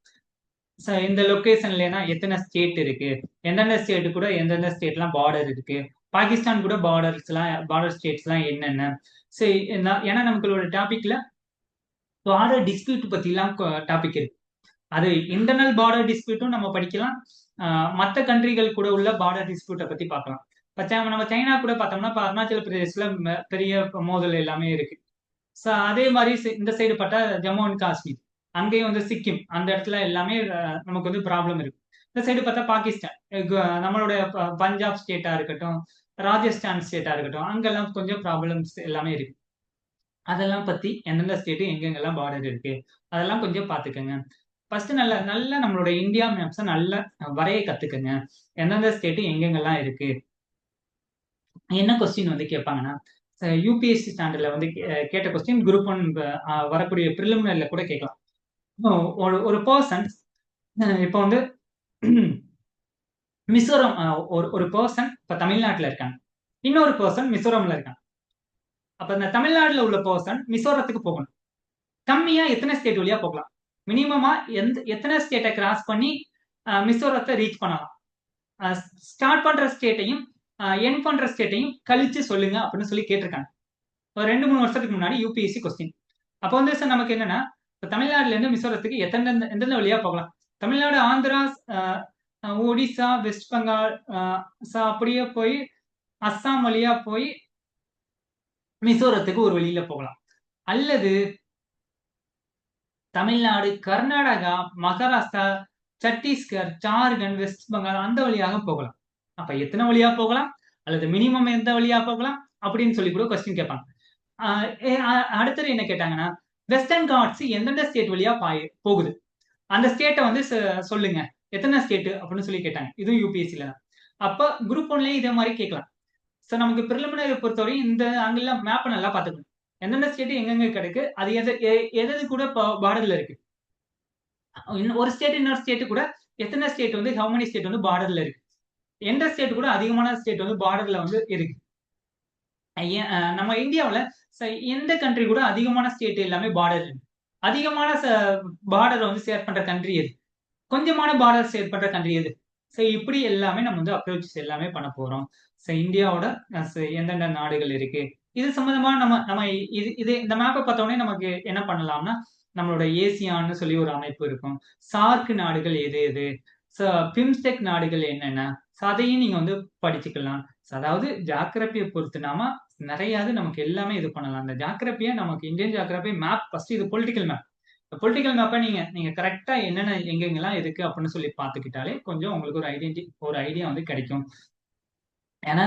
S1: இந்த லொகேஷன்லனா எத்தனை ஸ்டேட் இருக்கு, எந்தெந்த ஸ்டேட் கூட எந்தெந்த ஸ்டேட்லாம் பார்டர் இருக்கு, பாகிஸ்தான் கூட பார்டர் ஸ்டேட்ஸ்லாம் என்னென்ன. சரி, ஏன்னா நம்மளோட டாபிக்ல பார்டர் டிஸ்பியூட் பத்திலாம் டாபிக் இருக்கு. அது இன்டர்னல் பார்டர் டிஸ்பியூட்டும் நம்ம படிக்கலாம். மற்ற கண்ட்ரிகள் கூட உள்ள பார்டர் டிஸ்பியூட்டை பத்தி பார்க்கலாம். நம்ம சைனா கூட பார்த்தோம்னா இப்ப அருணாச்சல பிரதேசல பெரிய மோதல் எல்லாமே இருக்கு. அதே மாதிரி இந்த சைடு பார்த்தா ஜம்மு அண்ட் காஷ்மீர், அங்கேயும் வந்து சிக்கிம், அந்த இடத்துல எல்லாமே நமக்கு வந்து ப்ராப்ளம் இருக்கு. இந்த சைடு பார்த்தா பாகிஸ்தான், நம்மளோட பஞ்சாப் ஸ்டேட்டா இருக்கட்டும், ராஜஸ்தான் ஸ்டேட்டா இருக்கட்டும், அங்கெல்லாம் கொஞ்சம் ப்ராப்ளம்ஸ் எல்லாமே இருக்கு. அதெல்லாம் பத்தி எந்தெந்த ஸ்டேட் எங்கெங்கெல்லாம் பார்டர் இருக்கு அதெல்லாம் கொஞ்சம் பார்த்துக்கோங்க. ஃபர்ஸ்ட் நல்ல நல்ல நம்மளோட இந்தியா மேப்ஸை நல்ல வரைய கத்துக்கங்க. எந்தெந்த ஸ்டேட் எங்கெங்கெல்லாம் இருக்கு. என்ன கொஸ்டின் வந்து கேட்பாங்கன்னா, யூபிஎஸ்சி ஸ்டாண்டர்ட்ல வந்து கேட்ட கொஸ்டின் குரூப் 1 வரக்கூடிய ப்ரிலிமினரில கூட கேட்கலாம். ஒரு பர்சன் இப்போ வந்து மிசோரம், ஒரு பர்சன் இப்ப தமிழ்நாட்டுல இருக்காங்க, இன்னொரு பர்சன் மிசோரம்ல இருக்காங்க. அப்ப இந்த தமிழ்நாட்டுல உள்ள பர்சன் மிசோரத்துக்கு போகணும். கம்மியா எத்தனை ஸ்டேட் வழியா போகலாம், மினிமமா எத்தனை ஸ்டேட்டை கிராஸ் பண்ணி மிசோரத்தை ரீச் பண்ணலாம். ஸ்டார்ட் பண்ற ஸ்டேட்டையும் என் பண்ற ஸ்டேட்டையும் கழிச்சு சொல்லுங்க அப்படின்னு சொல்லி கேட்டிருக்காங்க. ஒரு 2-3 வருஷத்துக்கு முன்னாடி யூபிஎஸ்சி கொஸ்டின். அப்போ வந்து சார் நமக்கு என்னன்னா, இப்போ தமிழ்நாடுல இருந்து மிசோரத்துக்கு எந்தெந்த வழியா போகலாம். தமிழ்நாடு, ஆந்திரா, ஒடிசா, வெஸ்ட் பெங்கால், அப்படியே போய் அஸ்ஸாம் வழியா போய் மிசோரத்துக்கு ஒரு வழியில போகலாம். அல்லது தமிழ்நாடு, கர்நாடகா, மகாராஷ்டிரா, சத்தீஸ்கர், ஜார்க்கண்ட், வெஸ்ட் பெங்கால் அந்த வழியாக போகலாம். அப்ப எத்தனை வழியா போகலாம், அல்லது மினிமம் எந்த வழியா போகலாம் அப்படின்னு சொல்லி கூட கொஸ்டின் கேட்பாங்க. அடுத்தது என்ன கேட்டாங்கன்னா, வெஸ்டர்ன் காட்ஸ் எந்தெந்த ஸ்டேட் வழியா போகுது, அந்த ஸ்டேட்டை வந்து சொல்லுங்க, எத்தனை ஸ்டேட் அப்படின்னு சொல்லி கேட்டாங்க. இதுவும் யூபிஎஸ்சில தான். அப்ப குரூப் 1லயும் இதே மாதிரி கேட்கலாம். நமக்கு பிரிலிமினரி பொறுத்தவரையும் இந்த அங்கெல்லாம் மேப் நல்லா பார்த்துக்கணும். எந்தெந்த ஸ்டேட் எங்கெங்க கிடைக்கு, அது எது கூட பார்டர்ல இருக்கு. ஒரு ஸ்டேட் இன்னொரு ஸ்டேட் கூட எத்தனை ஸ்டேட் வந்து ஹவு மெனி ஸ்டேட் வந்து பார்டர்ல இருக்கு, எந்த ஸ்டேட் கூட அதிகமான ஸ்டேட் வந்து பார்டர்ல வந்து இருக்கு. நம்ம இந்தியாவில் எந்த கண்ட்ரி கூட அதிகமான ஸ்டேட் எல்லாமே பார்டர் இருக்கு. அதிகமான பார்டர் வந்து ஷேர் பண்ற கண்ட்ரி எது, கொஞ்சமான பார்டர் ஷேர் பண்ற கண்ட்ரி எது. இப்படி எல்லாமே நம்ம வந்து அப்ரோச் எல்லாமே பண்ண போறோம். இந்தியாவோட எந்தெந்த நாடுகள் இருக்கு, இது சம்பந்தமா நம்ம நம்ம இது இந்த மேப்பை பார்த்தோடனே நமக்கு என்ன பண்ணலாம்னா, நம்மளோட ஏசியான்னு சொல்லி ஒரு அமைப்பு இருக்கும். சார்க் நாடுகள் எது எது, பிம்ஸ்டெக் நாடுகள் என்னென்ன, அதையும் நீங்க வந்து படிச்சுக்கலாம். அதாவது ஜாகிரபியை பொறுத்து நாம நிறையாது நமக்கு எல்லாமே இது பண்ணலாம். அந்த ஜாகிரபியை நமக்கு இந்தியன் ஜாகிரபி மேப் ஃபர்ஸ்ட், இது பொலிட்டிக்கல் மேப். பொலிட்டிக்கல் மேப்பை நீங்க கரெக்டா என்னென்ன எங்கெங்கெல்லாம் இருக்கு அப்படின்னு சொல்லி பார்த்துக்கிட்டாலே கொஞ்சம் உங்களுக்கு ஒரு ஐடியா வந்து கிடைக்கும். ஏன்னா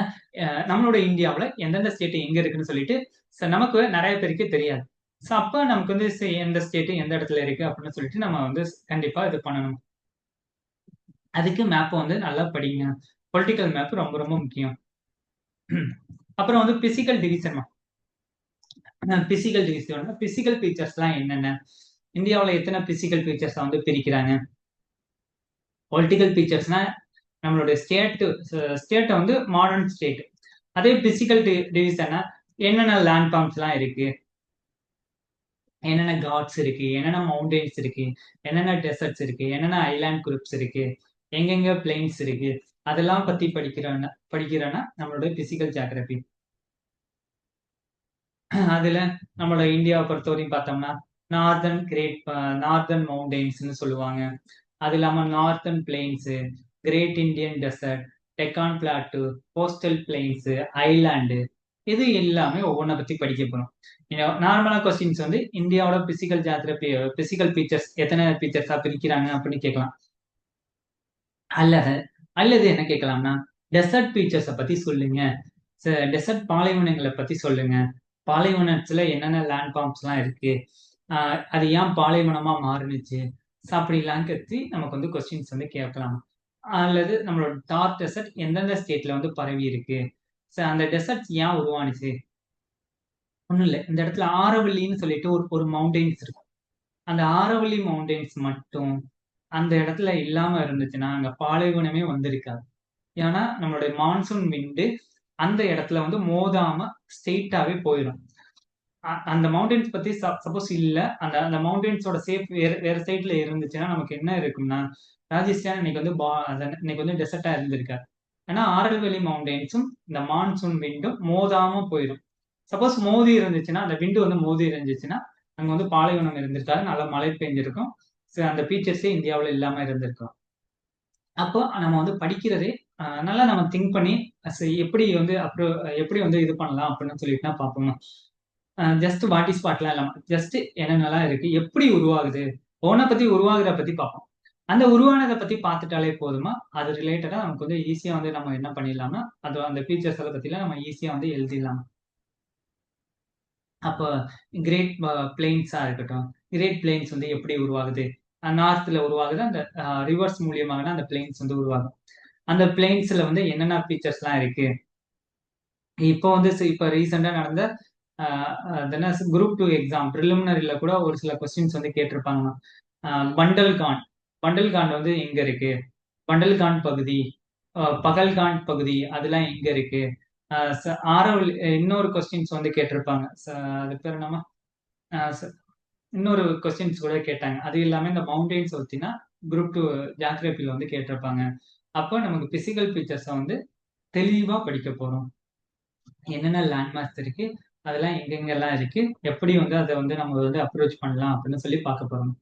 S1: நம்மளோட இந்தியாவில் எந்தெந்த ஸ்டேட் எங்க இருக்குன்னு சொல்லிட்டு நமக்கு நிறைய பேருக்கு தெரியாது. அப்ப நமக்கு வந்து எந்த ஸ்டேட் எந்த இடத்துல இருக்கு அப்படின்னு சொல்லிட்டு நம்ம வந்து கண்டிப்பா இது பண்ணணும். அதுக்கு மேப்பை வந்து நல்லா படிங்க. பொலிட்டிக்கல் மேப் ரொம்ப ரொம்ப முக்கியம். அப்புறம் வந்து பிசிக்கல் டிவிஷன். பிசிக்கல் ஃபீச்சர்ஸ்லாம் என்னென்ன, இந்தியாவில் எத்தனை பிசிக்கல் ஃபீச்சர்ஸ் வந்து பிரிக்கிறாங்க. பொலிட்டிக்கல் ஃபீச்சர்ஸ்னா நம்மளுடைய ஸ்டேட்டை வந்து மாடர்ன் ஸ்டேட், அதே பிசிக்கல் டிவிஷன்னா என்னென்ன லேண்ட் ஃபார்ம்ஸ் எல்லாம் இருக்கு, என்னென்ன காட்ஸ் இருக்கு, என்னென்ன மவுண்டெயின்ஸ் இருக்கு, என்னென்ன டெசர்ட்ஸ் இருக்கு, என்னென்ன ஐலாண்ட் குரூப்ஸ் இருக்கு, எங்கெங்க பிளெயின்ஸ் இருக்கு, அதெல்லாம் பத்தி படிக்கிறோன்னா நம்மளோட பிசிக்கல் ஜியாகிரபி. அதுல நம்மளோட இந்தியாவை பொறுத்தவரையும் பார்த்தோம்னா நார்தர்ன் மவுண்டெயின்ஸ்னு சொல்லுவாங்க. அது இல்லாம northern plains, great Indian desert, Deccan plateau, coastal plains, island, இது எல்லாமே ஒவ்வொன்றை பத்தி படிக்க போறோம். நார்மலா கொஸ்டின்ஸ் வந்து இந்தியாவோட பிசிக்கல் ஜியாகிரபி, பிசிக்கல் ஃபீச்சர்ஸ் எத்தனை ஃபீச்சர்ஸா பிரிக்கிறாங்க அப்படின்னு கேட்கலாம். அல்லது அல்லது என்ன கேட்கலாம்னா டெசர்ட் ஃபீச்சர்ஸை பத்தி சொல்லுங்க, டெசர்ட் பாலைவனங்களை பத்தி சொல்லுங்க, பாலைவனத்துல என்னென்ன லேண்ட் ஃபார்ம்ஸ் எல்லாம் இருக்கு, அது ஏன் பாலைவனமா மாறுனுச்சு, அப்படிலாம் கத்தி நமக்கு வந்து கொஸ்டின்ஸ் வந்து கேட்கலாம். அல்லது நம்மளோட டார்க் டெசர்ட் எந்தெந்த ஸ்டேட்ல வந்து பரவி இருக்கு, அந்த டெசர்ட்ஸ் ஏன் உருவானுச்சு. ஒண்ணும் இல்லை, இந்த இடத்துல ஆரவல்லின்னு சொல்லிட்டு ஒரு ஒரு மவுண்டெயின்ஸ் இருக்கும். அந்த ஆரவல்லி மவுண்டெயின்ஸ் மட்டும் அந்த இடத்துல இல்லாம இருந்துச்சுன்னா அங்க பாலைவனமே வந்திருக்காது. ஏன்னா நம்மளுடைய மான்சூன் விண்டு அந்த இடத்துல வந்து மோதாம ஸ்ட்ரெயிட்டாவே போயிடும். அந்த மவுண்டெயின்ஸ் பத்தி சப்போஸ் இல்ல, அந்த அந்த மவுண்டெயின்ஸோட சேஃப் வேற சைட்ல இருந்துச்சுன்னா நமக்கு என்ன இருக்கும்னா ராஜஸ்தான் இன்னைக்கு வந்து இன்னைக்கு வந்து டெசர்ட்டா இருந்திருக்காரு. ஏன்னா ஆரல்வேலி மவுண்டெயின்ஸும் இந்த மான்சூன் விண்டும் மோதாம போயிடும். சப்போஸ் மோதி இருந்துச்சுன்னா, அந்த விண்டு வந்து மோதி இருந்துச்சுன்னா அங்க வந்து பாலைவனம் இருந்திருக்காது, நல்லா மழை பெஞ்சிருக்கும், அந்த ஃபீச்சர்ஸே இந்தியாவில் இல்லாம இருந்திருக்கும். அப்போ நம்ம வந்து படிக்கிறதே நல்லா நம்ம திங்க் பண்ணி எப்படி வந்து அப்புறம் எப்படி வந்து இது பண்ணலாம் அப்படின்னு சொல்லிட்டு தான் பார்ப்போம். ஜஸ்ட் வாட் இஸ் வாட்லாம் இல்லாம ஜஸ்ட் என்னென்னலாம் இருக்கு, எப்படி உருவாகுது, ஓனை பத்தி உருவாகுறத பத்தி பார்ப்போம். அந்த உருவானதை பத்தி பார்த்துட்டாலே போதுமா, அது ரிலேட்டடா நமக்கு வந்து ஈஸியா வந்து நம்ம என்ன பண்ணிடலாம்னா அது அந்த ஃபீச்சர்ஸ் அதை பத்திலாம் நம்ம ஈஸியா வந்து எழுதிடலாம். அப்போ கிரேட் பிளெயின்ஸா இருக்கட்டும், கிரேட் பிளெயின்ஸ் வந்து எப்படி உருவாகுது, நார்த்ல உருவாகுது, அந்த ரிவர்ஸ் மூலியமாக அந்த பிளெயின்ஸ் வந்து உருவாகும். அந்த பிளெயின்ஸ்ல வந்து என்னென்ன ஃபீச்சர்ஸ்லாம் இருக்கு. இப்போ வந்து இப்போ ரீசெண்டா நடந்த குரூப் 2 எக்ஸாம் ப்ரிலிமினரியில கூட ஒரு சில கொஸ்டின்ஸ் வந்து கேட்டிருப்பாங்க. பண்டல்கான் பண்டல்கான் வந்து எங்க இருக்கு, பண்டல்கான் பகுதி, பகல்கான் பகுதி, அதெல்லாம் எங்க இருக்கு. ஆரவல் இன்னொரு கொஸ்டின்ஸ் வந்து கேட்டிருப்பாங்க. அது பேர் என்னமா, இன்னொரு கொஸ்டின்ஸ் கூட கேட்டாங்க. அது இல்லாம இந்த மவுண்டெயின்ஸ் பத்தினா குரூப் 2 ஜியாகிரபில வந்து கேட்டிருப்பாங்க. அப்போ நமக்கு பிசிக்கல் ஃபீச்சர்ஸை வந்து தெளிவா படிக்க போறோம். என்னென்ன லேண்ட்மார்க்ஸ் இருக்கு, அதெல்லாம் எங்கெங்கெல்லாம் இருக்கு, எப்படி வந்து அதை வந்து நம்ம வந்து அப்ரோச் பண்ணலாம் அப்படின்னு சொல்லி பார்க்க போறோம்.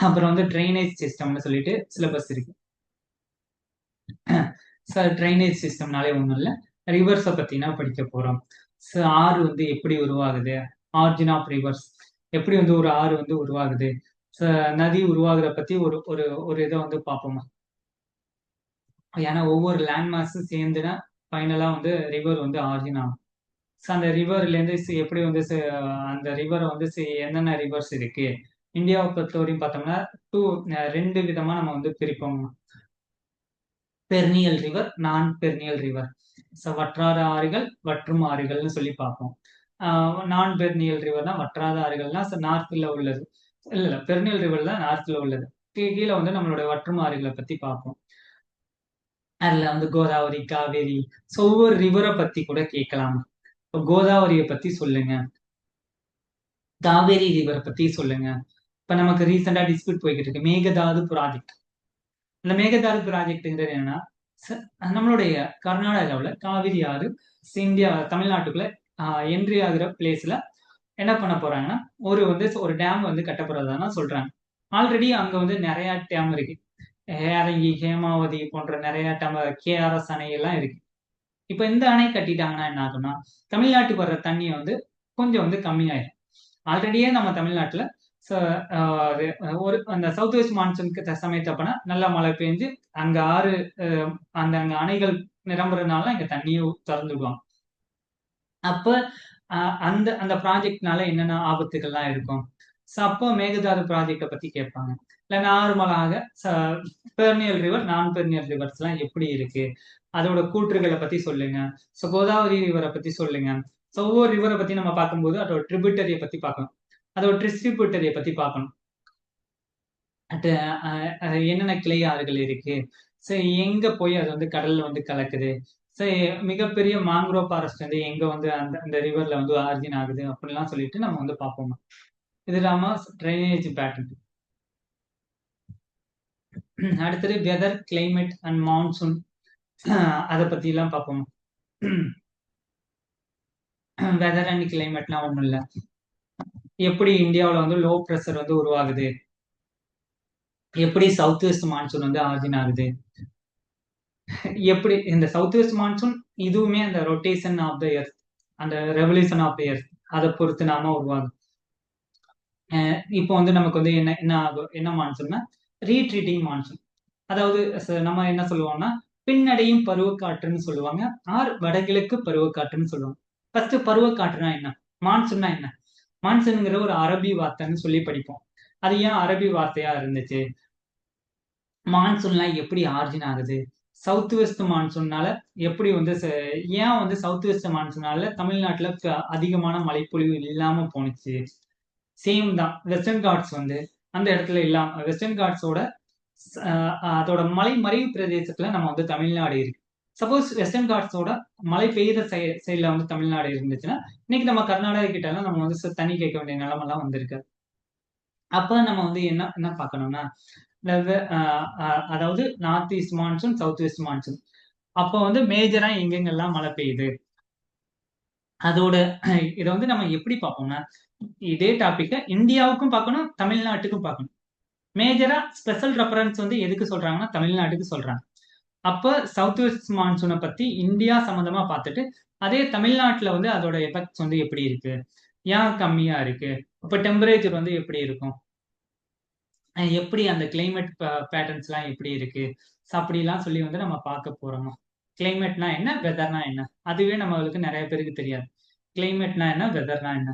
S1: அப்புறம் வந்து ட்ரைனேஜ் சிஸ்டம்னு சொல்லிட்டு சிலபஸ் இருக்கு. சார் ட்ரைனேஜ் சிஸ்டம்னாலே ஒன்றும் இல்லை, ரிவர்ஸை பத்தினா படிக்க போறோம். ஆறு வந்து எப்படி உருவாகுது, ஆர்ஜின் ஆஃப் ரிவர்ஸ், எப்படி வந்து ஒரு ஆறு வந்து உருவாகுது, நதி உருவாகுற பத்தி ஒரு ஒரு ஒரு இதை வந்து பார்ப்போமா. ஏன்னா ஒவ்வொரு லேண்ட்மார்க்ஸும் சேர்ந்துனா ஃபைனலா வந்து ரிவர் வந்து ஆர்ஜின் ஆகும். அந்த ரிவர்ல இருந்து எப்படி வந்து அந்த ரிவரை வந்து என்னென்ன ரிவர்ஸ் இருக்கு. இந்தியாவை பொறுத்தவரையும் பார்த்தோம்னா ரெண்டு விதமா நம்ம வந்து பிரிப்போம். பெர்னியல் ரிவர், நான் பெர்னியல் ரிவர். வற்றாத ஆறுகள், வற்றும் ஆறுகள்னு சொல்லி பார்ப்போம். நான் பெர்னியல் ரிவர்னா வற்றாத ஆறுகள்னா நார்த்ல உள்ளது. இல்ல பெர்னியல் ரிவர் தான் நார்த்ல உள்ளது. கீழே வந்து நம்மளோட வற்றும் ஆறுகளை பத்தி பார்ப்போம். அதுல வந்து கோதாவரி, காவேரி, ஒவ்வொரு ரிவரை பத்தி கூட கேட்கலாம். கோதாவரியை பத்தி சொல்லுங்க, காவேரி ரிவரை பத்தி சொல்லுங்க. இப்ப நமக்கு ரீசெண்டா டிஸ்பியூட் போய்கிட்டு இருக்கு மேகதாது ப்ராஜெக்ட். இந்த மேகதாது ப்ராஜெக்ட்ங்கிறது என்னன்னா, நம்மளுடைய கர்நாடகாவில் காவிரி ஆறு இந்தியா தமிழ்நாட்டுக்குள்ள என்ட்ரி ஆகுற பிளேஸ்ல என்ன பண்ண போறாங்கன்னா ஒரு டேம் வந்து கட்ட போறதா சொல்றாங்க. ஆல்ரெடி அங்க வந்து நிறைய டேம் இருக்கு, ஏரங்கி, ஹேமாவதி போன்ற நிறைய டேம், கேஆர்எஸ் அணை எல்லாம் இருக்கு. இப்ப இந்த அணை கட்டிட்டாங்கன்னா என்ன ஆகும்னா தமிழ்நாட்டுக்கு வர்ற தண்ணியை வந்து கொஞ்சம் வந்து கம்மியாயிரும். ஆல்ரெடியே நம்ம தமிழ்நாட்டுல ஒரு அந்த சவுத் வெஸ்ட் மான்சூனுக்கு சமயத்தப்பனா நல்லா மழை பெஞ்சு அங்க ஆறு அந்த அங்க அணைகள் நிரம்புறதுனால இங்க தண்ணியை திறந்து விடுவாங்க. அப்ப அந்த அந்த ப்ராஜெக்ட்னால என்னென்ன ஆபத்துகள்லாம் இருக்கும். அப்போ மேகதாது ப்ராஜெக்டை பத்தி கேட்பாங்க. இல்ல நார்மலாக பெர்னியல் ரிவர், நான் பெர்னியல் ரிவர்ஸ் எல்லாம் எப்படி இருக்கு, அதோட கூற்றுகளை பத்தி சொல்லுங்க. கோதாவரி ரிவரை பத்தி சொல்லுங்க. ஒவ்வொரு ரிவரை பத்தி நம்ம பார்க்கும்போது அதோட ட்ரிபியூட்டரியை பத்தி பார்க்கணும், அதோட டிஸ்ட்ரிபியூட்டரியை பத்தி பார்க்கணும். என்னென்ன கிளை ஆறுகள் இருக்கு, எங்க போய் அது வந்து கடல்ல வந்து கலக்குது, ஸோ மிகப்பெரிய மேங்க்ரோவ் ஃபாரஸ்ட் வந்து எங்க வந்து அந்த ரிவர்ல வந்து ஆரிஜின் ஆகுது அப்படிலாம் சொல்லிட்டு நம்ம வந்து பார்ப்போம். இது இல்லாம ட்ரைனேஜ் பேட்டர்ன். அடுத்தது வெதர், கிளைமேட் அண்ட் மான்சூன், அதை பத்தி எல்லாம் பார்ப்போம். வெதர் அண்ட் கிளைமேட்லாம் ஒண்ணும் இல்ல. எப்படி இந்தியாவுல வந்து லோ ப்ரெஷர் வந்து உருவாகுது, எப்படி சவுத் வெஸ்ட் மான்சூன் வந்து ஆரிஜின் ஆகுது, எப்படி இந்த சவுத் வெஸ்ட் மான்சூன் இதுவுமே அந்த ரொட்டேஷன் ஆஃப் த எர்த், அந்த ரெவல்யூஷன் ஆஃப் த எர்த் அதை பொறுத்து நாம உருவாகும். இப்போ வந்து நமக்கு வந்து என்ன என்ன ஆகும், என்ன மான்சூன்னா ரீட்ரீட்டிங் மான்சூன். அதாவது நம்ம என்ன சொல்லுவோம்னா பின்னடையும் பருவக்காற்றுன்னு சொல்லுவாங்க, ஆர் வடகிழக்கு பருவக்காற்றுன்னு சொல்லுவாங்க. ஃபர்ஸ்ட் பருவக்காற்றுனா என்ன, மான்சூன்னா என்ன? மான்சூன்ங்கிற ஒரு அரபி வார்த்தைன்னு சொல்லி படிப்போம். அது ஏன் அரபி வார்த்தையா இருந்துச்சு, மான்சூன்லாம் எப்படி ஆரிஜின் ஆகுது, சவுத் வெஸ்ட் மான்சூன்னால எப்படி வந்து ஏன் வந்து சவுத் வெஸ்ட் மான்சூனால தமிழ்நாட்டுல அதிகமான மழைப்பொழிவு இல்லாம போணுச்சு. சேம் தான் வெஸ்டர்ன் காட்ஸ் வந்து அந்த இடத்துல இல்லாம, வெஸ்டர்ன் காட்ஸோட அதோட மலை மறைவு பிரதேசத்துல நம்ம வந்து தமிழ்நாடு இருக்கு. சப்போஸ் வெஸ்டர்ன் காட்ஸோட மழை பெய்யுற சைட்ல வந்து தமிழ்நாடு இருந்துச்சுன்னா இன்னைக்கு நம்ம கர்நாடகா கிட்ட எல்லாம் நம்ம வந்து தண்ணி கேட்க வேண்டிய நிலைமெல்லாம் வந்திருக்கு. அப்ப நம்ம வந்து என்ன என்ன பார்க்கணும்னா அதாவது north east monsoon, south west monsoon, அப்போ வந்து மேஜரா எங்கெங்கெல்லாம் மழை பெய்யுது அதோட இதை வந்து நம்ம எப்படி பார்ப்போம்னா இதே டாபிக்க இந்தியாவுக்கும் பார்க்கணும், தமிழ்நாட்டுக்கும் பார்க்கணும். மேஜரா ஸ்பெஷல் ரெஃபரன்ஸ் வந்து எதுக்கு சொல்றாங்கன்னா தமிழ்நாட்டுக்கு சொல்றாங்க. அப்ப சவுத் வெஸ்ட் மான்சூனை பத்தி இந்தியா சம்பந்தமா பார்த்துட்டு அதே தமிழ்நாட்டுல வந்து அதோட எஃபெக்ட்ஸ் வந்து எப்படி இருக்கு, ஏன் கம்மியா இருக்கு, அப்ப டெம்பரேச்சர் வந்து எப்படி இருக்கும், எப்படி அந்த கிளைமேட் பேட்டர்ன்ஸ்லாம் எப்படி இருக்கு, அப்படிலாம் சொல்லி வந்து நம்ம பார்க்க போறோம். கிளைமேட்னா என்ன, வெதர்னா என்ன, அதுவே நம்மளுக்கு நிறைய பேருக்கு தெரியாது. கிளைமேட்னா என்ன, வெதர்னா என்ன.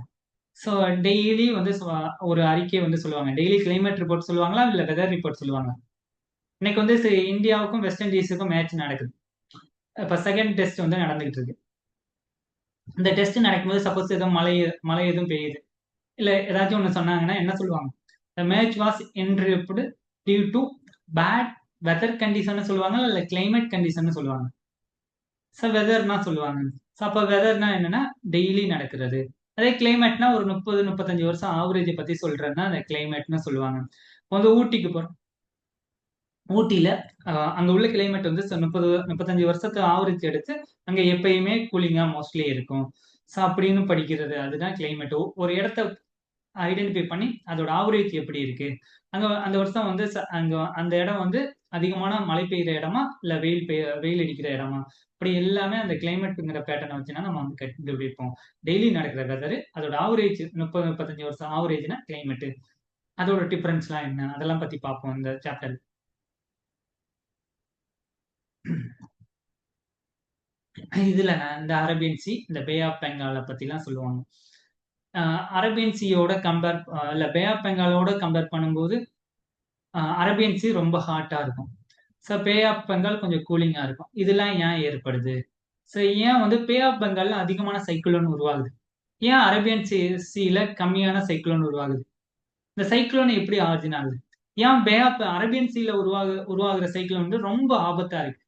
S1: ஸோ டெய்லி வந்து ஒரு அறிக்கை வந்து சொல்லுவாங்க. டெய்லி கிளைமேட் ரிப்போர்ட் சொல்லுவாங்களா இல்ல வெதர் ரிப்போர்ட் சொல்லுவாங்க. இன்னைக்கு வந்து இந்தியாவுக்கும் வெஸ்ட் இண்டீஸுக்கும் மேட்ச் நடக்குது. இப்ப செகண்ட் டெஸ்ட் வந்து நடந்துகிட்டு இருக்கு. இந்த டெஸ்ட் நடக்கும்போது சப்போஸ் ஏதோ மழை மழை எதுவும் பெய்யுது இல்ல ஏதாச்சும் ஒண்ணு சொன்னாங்கன்னா என்ன சொல்லுவாங்க, the match was interrupted due to bad weather condition சொல்லுவாங்க இல்ல climate condition சொல்லுவாங்க. ஸோ வெதர்னா சொல்லுவாங்க. ஸோ அப்போ வெதர்னா என்னன்னா டெய்லி நடக்கிறது. அதே கிளைமேட்னா ஒரு 30-35 வருஷம் ஆவரேஜ் பத்தி சொல்றதுன்னா அந்த கிளைமேட்னு சொல்லுவாங்க. வந்து ஊட்டிக்கு போறோம். ஊட்டியில அங்க உள்ள கிளைமேட் வந்து 30-35 வருஷத்து ஆவரேஜ் எடுத்து அங்க எப்பயுமே கூலிங்கா மோஸ்ட்லி இருக்கும். ஸோ அப்படின்னு படிக்கிறது அதுதான் கிளைமேட். ஒரு இடத்த ஐடென்டிஃபை பண்ணி அதோட ஆவரேஜ் எப்படி இருக்கு, அங்க அந்த வருஷம் வந்து அங்க அந்த இடம் வந்து அதிகமான மழை பெய்யுற இடமா இல்ல வெயில் அடிக்கிற இடமா, இப்படி எல்லாமே அந்த கிளைமேட்டுங்கிற பேட்டர்னை வச்சுன்னா நம்ம வந்து கண்டுபிடிப்போம். டெய்லி நடக்கிற வெதர் அதோட ஆவரேஜ் 30-35 வருஷம் ஆவரேஜ்னா கிளைமேட், அதோட டிஃபரன்ஸ்லாம் என்ன அதெல்லாம் பத்தி பார்ப்போம் இந்த சாப்டர். இதுல இந்த அரேபியன் சி, இந்த பே ஆஃப் பெங்காலை பத்திலாம் சொல்லுவாங்க. அரேபியன் சியோட கம்பேர் இல்ல பே ஆஃப் பெங்காலோட கம்பேர் பண்ணும்போது அரேபியன் சி ரொம்ப ஹாட்டா இருக்கும். ஸோ பே ஆஃப் பெங்கால் கொஞ்சம் கூலிங்கா இருக்கும். இதெல்லாம் ஏன் ஏற்படுது, ஸோ ஏன் வந்து பே ஆஃப் பெங்கால்ல அதிகமான சைக்ளோன் உருவாகுது, ஏன் அரேபியன் சீல கம்மியான சைக்ளோன் உருவாகுது, இந்த சைக்ளோன் எப்படி ஆரிஜின் ஆகுது, ஏன் பே ஆஃப் அரேபியன் சீல உருவாகுற சைக்ளோன் வந்து ரொம்ப ஆபத்தா இருக்கு.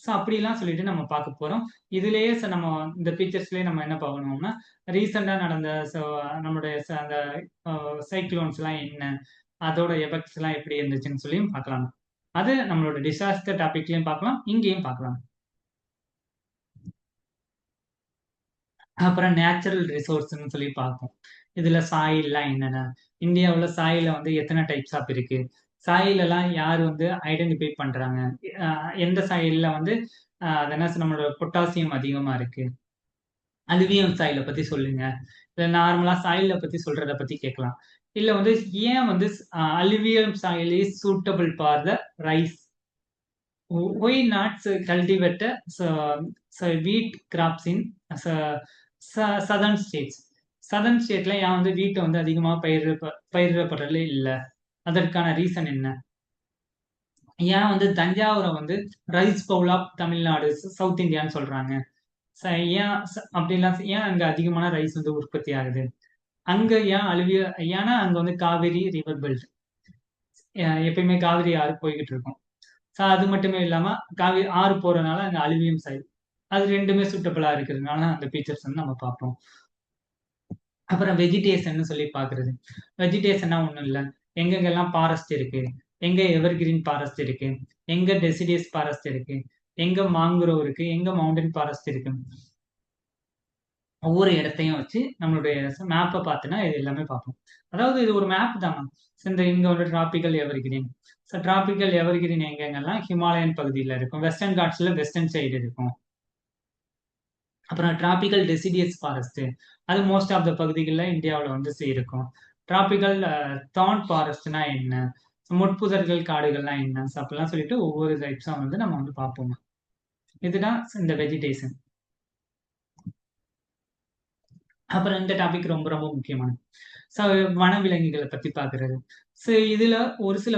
S1: ஸோ அப்படிலாம் சொல்லிட்டு நம்ம பார்க்க போறோம். இதுலயே நம்ம இந்த ஃபீச்சர்ஸ்லயே நம்ம என்ன பார்க்கணும்னா ரீசெண்டா நடந்த நம்மளுடைய அந்த சைக்ளோன்ஸ் எல்லாம் என்ன, அதோட எஃபெக்ட்ஸ் எல்லாம் எப்படி இருந்துச்சுன்னு சொல்லியும் பார்க்கலாம். அது நம்மளோட டிசாஸ்டர் டாபிக்லயும் பார்க்கலாம், இங்கேயும் பார்க்கலாம். அப்புறம் நேச்சுரல் ரிசோர்ஸ்ன்னு சொல்லி பார்ப்போம். இதுல சாயில்லாம் என்னென்ன, இந்தியாவுல சாயில வந்து எத்தனை டைப்ஸ் ஆஃப் இருக்கு, சாயில் எல்லாம் யார் வந்து ஐடென்டிஃபை பண்றாங்க, எந்த சாயில்ல வந்து அது என்ன நம்மளோட பொட்டாசியம் அதிகமா இருக்கு, அலுவியம் சாயில பத்தி சொல்லுங்க. இல்ல நார்மலா சாயில பத்தி சொல்றத பத்தி கேட்கலாம். இல்ல வந்து ஏன் வந்து alluvium soil is suitable for the rice, why not cultivate wheat crops in southern states. Southern ஸ்டேட்ல ஏன் வந்து வீட்டை வந்து அதிகமா பயிரிடப்படுறதுல இல்ல, அதற்கான ரீசன் என்ன, ஏன் வந்து தஞ்சாவூரை வந்து rice bowl of Tamil Nadu south இந்தியான்னு சொல்றாங்க, ஏன் அப்படிலாம் ஏன் அங்க அதிகமான ரைஸ் வந்து உற்பத்தி ஆகுது, அங்க ஏன் ஏன்னா அங்க வந்து காவிரி ரிவர் பெல்ட், எப்பயுமே காவிரி ஆறு போய்கிட்டு இருக்கும். அது மட்டுமே இல்லாம காவிரி ஆறு போறதுனால அங்க அலுவியம் சாயில், அது ரெண்டுமே சூட்டபிளா இருக்கிறதுனால அந்த ஃபீச்சர்ஸ் வந்து நம்ம பார்ப்போம். அப்புறம் வெஜிடேஷன்னு சொல்லி பார்க்குறது. வெஜிடேஷன்னா ஒண்ணும் இல்ல. எங்கெங்கெல்லாம் ஃபாரஸ்ட் இருக்கு, எங்க எவர்கிரீன் ஃபாரஸ்ட் இருக்கு, எங்க டெசிடியஸ் ஃபாரஸ்ட் இருக்கு, எங்க மேங்குரோவ் இருக்கு, எங்க மவுண்டன் ஃபாரஸ்ட் இருக்கு. ஒவ்வொரு இடத்தையும் வச்சு நம்மளுடைய மேப்பை பார்த்துனா இது எல்லாமே பார்ப்போம். அதாவது இது ஒரு மேப் தான். இந்த இங்க ஒரு tropical evergreen. So tropical evergreen எங்கெங்கெல்லாம் ஹிமாலயன் பகுதியில் இருக்கும், வெஸ்டர்ன் காட்ஸ்ல வெஸ்டர்ன் சைடு இருக்கும். அப்புறம் டிராபிக்கல் டெசிடியஸ் ஃபாரஸ்ட், அது மோஸ்ட் ஆஃப் த பகுதிகளில் இந்தியாவில் வந்து இருக்கும். டிராபிக்கல் தார்ன் ஃபாரஸ்ட்னா என்ன, முட்புதர்கள் காடுகள்லாம் என்ன, அப்படிலாம் சொல்லிட்டு ஒவ்வொரு டைப்ஸா வந்து நம்ம வந்து பார்ப்போம். இதுதான் இந்த வெஜிடேஷன். அப்புறம் இந்த டாபிக் ரொம்ப ரொம்ப முக்கியமானது. ஸோ வனவிலங்குகளை பத்தி பார்க்கறது. ஸோ இதுல ஒரு சில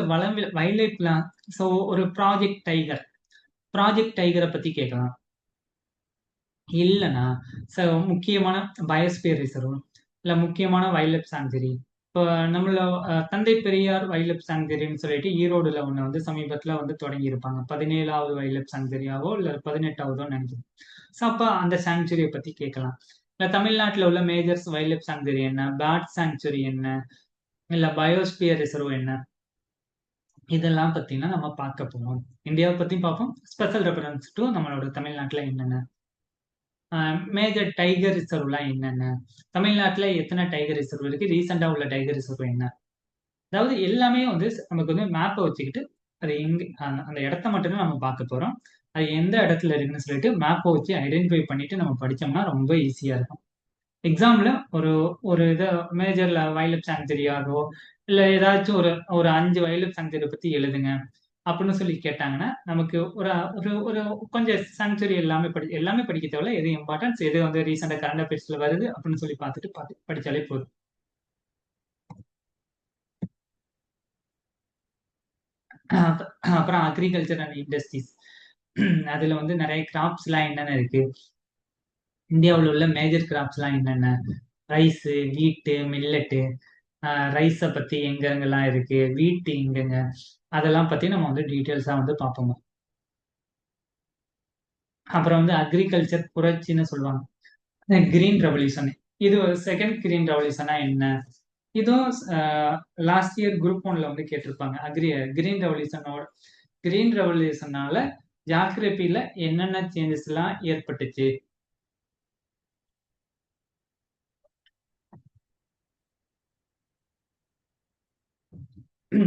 S1: வைல்ட் லைஃப்லாம். ஸோ ஒரு ப்ராஜெக்ட் டைகரை பத்தி கேட்கலாம். இல்லைன்னா ஸோ முக்கியமான பயோஸ்பியர் ரிசர்வ், இல்லை முக்கியமான வைல்ட் லைஃப் சாங்சுரி. இப்போ நம்மள தந்தை பெரியார் வைல்ட் லைஃப் சாங்சுரின்னு சொல்லிட்டு ஈரோடுல ஒன்று வந்து சமீபத்தில் வந்து தொடங்கி இருப்பாங்க. 17வது வைல்ட் லைஃப் சாங்சுரியாவோ இல்லை 18வதோ நினைக்கிறேன். ஸோ அப்போ அந்த சாங்சுரியை பத்தி கேட்கலாம். இல்லை தமிழ்நாட்டில் உள்ள மேஜர்ஸ் வைல்ட் லைஃப் சாங்சுரி என்ன, பேர்ட் சாங்சுரி என்ன, இல்லை பயோஸ்பியர் ரிசர்வ் என்ன, இதெல்லாம் பத்தினா நம்ம பார்க்க போவோம். இந்தியாவை பத்தி பார்ப்போம். ஸ்பெஷல் ரெஃபரன்ஸ் டு நம்மளோட தமிழ்நாட்டில் என்னென்ன மேஜர் டைகர் ரிசர்வ்லாம் என்னென்ன, தமிழ்நாட்டில் எத்தனை டைகர் ரிசர்வ் இருக்கு, ரீசெண்டா உள்ள டைகர் ரிசர்வ் என்ன. அதாவது எல்லாமே வந்து நமக்கு வந்து மேப்பை வச்சுக்கிட்டு அது எங்க அந்த இடத்த மட்டும்தான் நம்ம பார்க்க போறோம். அது எந்த இடத்துல இருக்குன்னு சொல்லிட்டு மேப்பை வச்சு ஐடென்டிஃபை பண்ணிட்டு நம்ம படிச்சோம்னா ரொம்ப ஈஸியா இருக்கும். எக்ஸாம்ல ஒரு ஒரு இதை மேஜர்ல வைல்ட் சாங்சுரியாகவோ இல்லை ஏதாச்சும் ஒரு ஒரு 5 வைல்ட் சாங்சுரி பத்தி எழுதுங்க அப்படின்னு சொல்லி கேட்டாங்கன்னா நமக்கு ஒரு ஒரு ஒரு கொஞ்சம் சாங்சுரி எல்லாமே படிக்க தேவையில்ல. எது இம்பார்ட்டன்ஸ், எது வந்து ரீசெண்டா கரண்ட் அஃபேர்ஸ்ல வருது அப்படின்னு சொல்லி பார்த்து படிச்சாலே போதும். அப்புறம் அக்ரிகல்ச்சர் அண்ட் இண்டஸ்ட்ரீஸ். அதுல வந்து நிறைய கிராப்ஸ் எல்லாம் என்னென்ன இருக்கு, இந்தியாவில் உள்ள மேஜர் கிராப்ஸ் எல்லாம் என்னென்ன, ரைஸ், வீட்டு, மில்லட்டு. ரைஸை பத்தி எங்கெங்கெல்லாம் இருக்கு, வீட்டு எங்கெங்க, அதெல்லாம் பத்தி நம்ம வந்து டீட்டெயில்ஸா வந்து பார்ப்போம். அப்புறம் வந்து அக்ரிகல்ச்சர் புரட்சின்னு சொல்லுவாங்க, கிரீன் ரெவல்யூஷன். இது செகண்ட் கிரீன் ரெவல்யூஷனா என்ன, இதுவும் லாஸ்ட் இயர் குரூப் 1ல வந்து கேட்டிருப்பாங்க. கிரீன் ரெவல்யூஷனோட கிரீன் ரெவல்யூஷனால ஜாகிரபில என்னென்ன சேஞ்சஸ் எல்லாம் ஏற்பட்டுச்சு.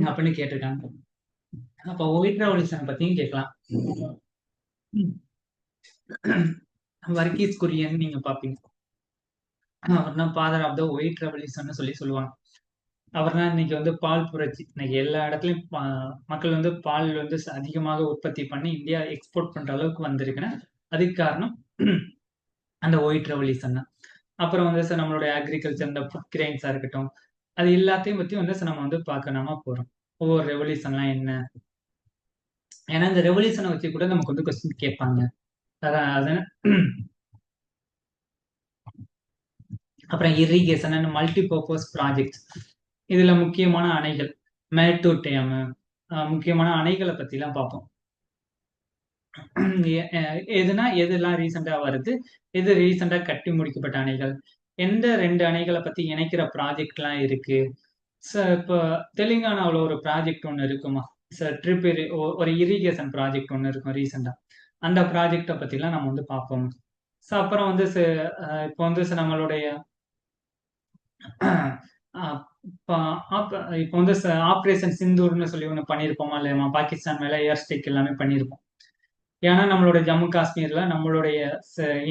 S1: அப்படின்னு கேட்டிருக்காங்க. அப்ப ஒயிட் ரெவல்யூஷன் பத்தியும் கேட்கலாம். வர்கீஸ் குரியன் நீங்க பாப்பீங்க. அவர் தான் father of the white revolution சொல்லி சொல்லுவாங்க. அவர் தான் இன்னைக்கு வந்து பால் புரட்சி. இன்னைக்கு எல்லா இடத்துலயும் மக்கள் வந்து பால் வந்து அதிகமாக உற்பத்தி பண்ணி இந்தியா எக்ஸ்போர்ட் பண்ற அளவுக்கு வந்திருக்குன்னா அதுக்கு காரணம் அந்த ஒயிட் ரெவல்யூஷன் தான். அப்புறம் வந்து சார் நம்மளுடைய அக்ரிகல்ச்சர், இந்த ஃபுட் கிரெயின்ஸா இருக்கட்டும், அது எல்லாத்தையும் பத்தி வந்து நம்ம வந்து பார்க்கணுமா போறோம். ஒவ்வொரு ரெவல்யூஷன்லாம் என்ன, ஏன்னா இந்த ரெவல்யூஷனை வச்சு கூட நமக்கு வந்து கொஸ்டின் கேட்பாங்க. அதான் அப்புறம் irrigation and multi purpose projects. இதுல முக்கியமான அணைகள், மேட்டூர் டேம், முக்கியமான அணைகளை பத்தி எல்லாம் பார்ப்போம். எதுனா எதெல்லாம் ரீசெண்டா வருது, எது ரீசெண்டா கட்டி முடிக்கப்பட்ட அணைகள், எந்த 2 அணைகளை பத்தி இணைக்கிற ப்ராஜெக்ட்லாம் இருக்கு. இப்போ தெலுங்கானாவில் ஒரு ப்ராஜெக்ட் ஒன்று இருக்குமா சார், ஒரு இரிகேஷன் ப்ராஜெக்ட் ஒன்று இருக்கும் ரீசெண்டா. அந்த ப்ராஜெக்டை பத்திலாம் நம்ம வந்து பார்ப்போம். ஸோ அப்புறம் வந்து இப்போ வந்து நம்மளுடைய இப்போ வந்து ஆப்ரேஷன் சிந்தூர்னு சொல்லி ஒன்று பண்ணியிருப்போமா இல்லையா, பாகிஸ்தான் மேல ஏர் ஸ்ட்ரைக் எல்லாமே பண்ணியிருப்போம். ஏன்னா நம்மளுடைய ஜம்மு காஷ்மீர்ல நம்மளுடைய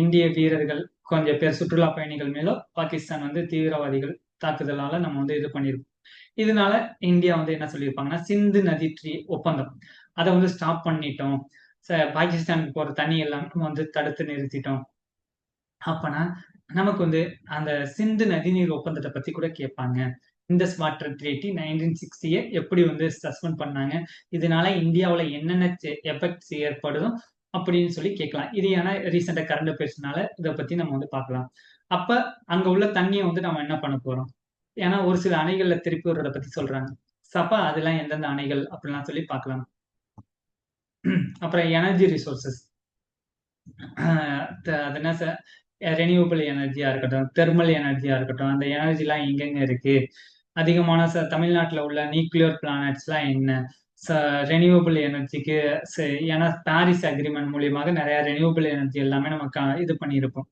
S1: இந்திய வீரர்கள் கொஞ்சம் பேர் சுற்றுலா பயணிகள் மேல பாகிஸ்தான் வந்து தீவிரவாதிகள் தாக்குதலால நம்ம வந்து இது பண்ணியிருக்கோம். இதனால இந்தியா வந்து என்ன சொல்லியிருப்பாங்கன்னா, சிந்து நதி ஒப்பந்தம் அதை வந்து ஸ்டாப் பண்ணிட்டோம், பாகிஸ்தானுக்கு போற தண்ணி எல்லாம் நம்ம வந்து தடுத்து நிறுத்திட்டோம். அப்பனா நமக்கு வந்து அந்த சிந்து நதிநீர் ஒப்பந்தத்தை பத்தி கூட கேட்பாங்க. இண்டஸ் வாட்டர் ட்ரீட்டி 1960 எப்படி வந்து சஸ்பெண்ட் பண்ணாங்க, இதனால இந்தியாவுல என்னென்ன எஃபெக்ட்ஸ் ஏற்படுதும் அப்படின்னு சொல்லி கேட்கலாம். இது ஏன்னா ரீசெண்டா கரண்ட் அஃபேர்ஸ்னால இதை பத்தி நம்ம வந்து பார்க்கலாம். அப்ப அங்க உள்ள தண்ணியை வந்து நம்ம என்ன பண்ண போறோம், ஏன்னா ஒரு சில அணைகள்ல திருப்பி விடுறத பத்தி சொல்றாங்க. அப்ப அதெல்லாம் எந்தெந்த அணைகள் அப்படிலாம் சொல்லி பார்க்கலாம். அப்புறம் எனர்ஜி ரிசோர்சஸ். அது என்ன ரெனியூவபிள் எனர்ஜியா இருக்கட்டும், தெர்மல் எனர்ஜியா இருக்கட்டும், அந்த எனர்ஜிலாம் எங்கெங்க இருக்கு? அதிகமான தமிழ்நாட்டுல உள்ள நியூக்ளியர் பிளானட்ஸ்லாம் என்ன? ச ரெனியூவபிள் எனர்ஜிக்கு ஏன்னா பாரிஸ் அக்ரிமெண்ட் மூலியமாக நிறைய ரெனியூவபிள் எனர்ஜி எல்லாமே நம்ம இது பண்ணியிருப்போம்.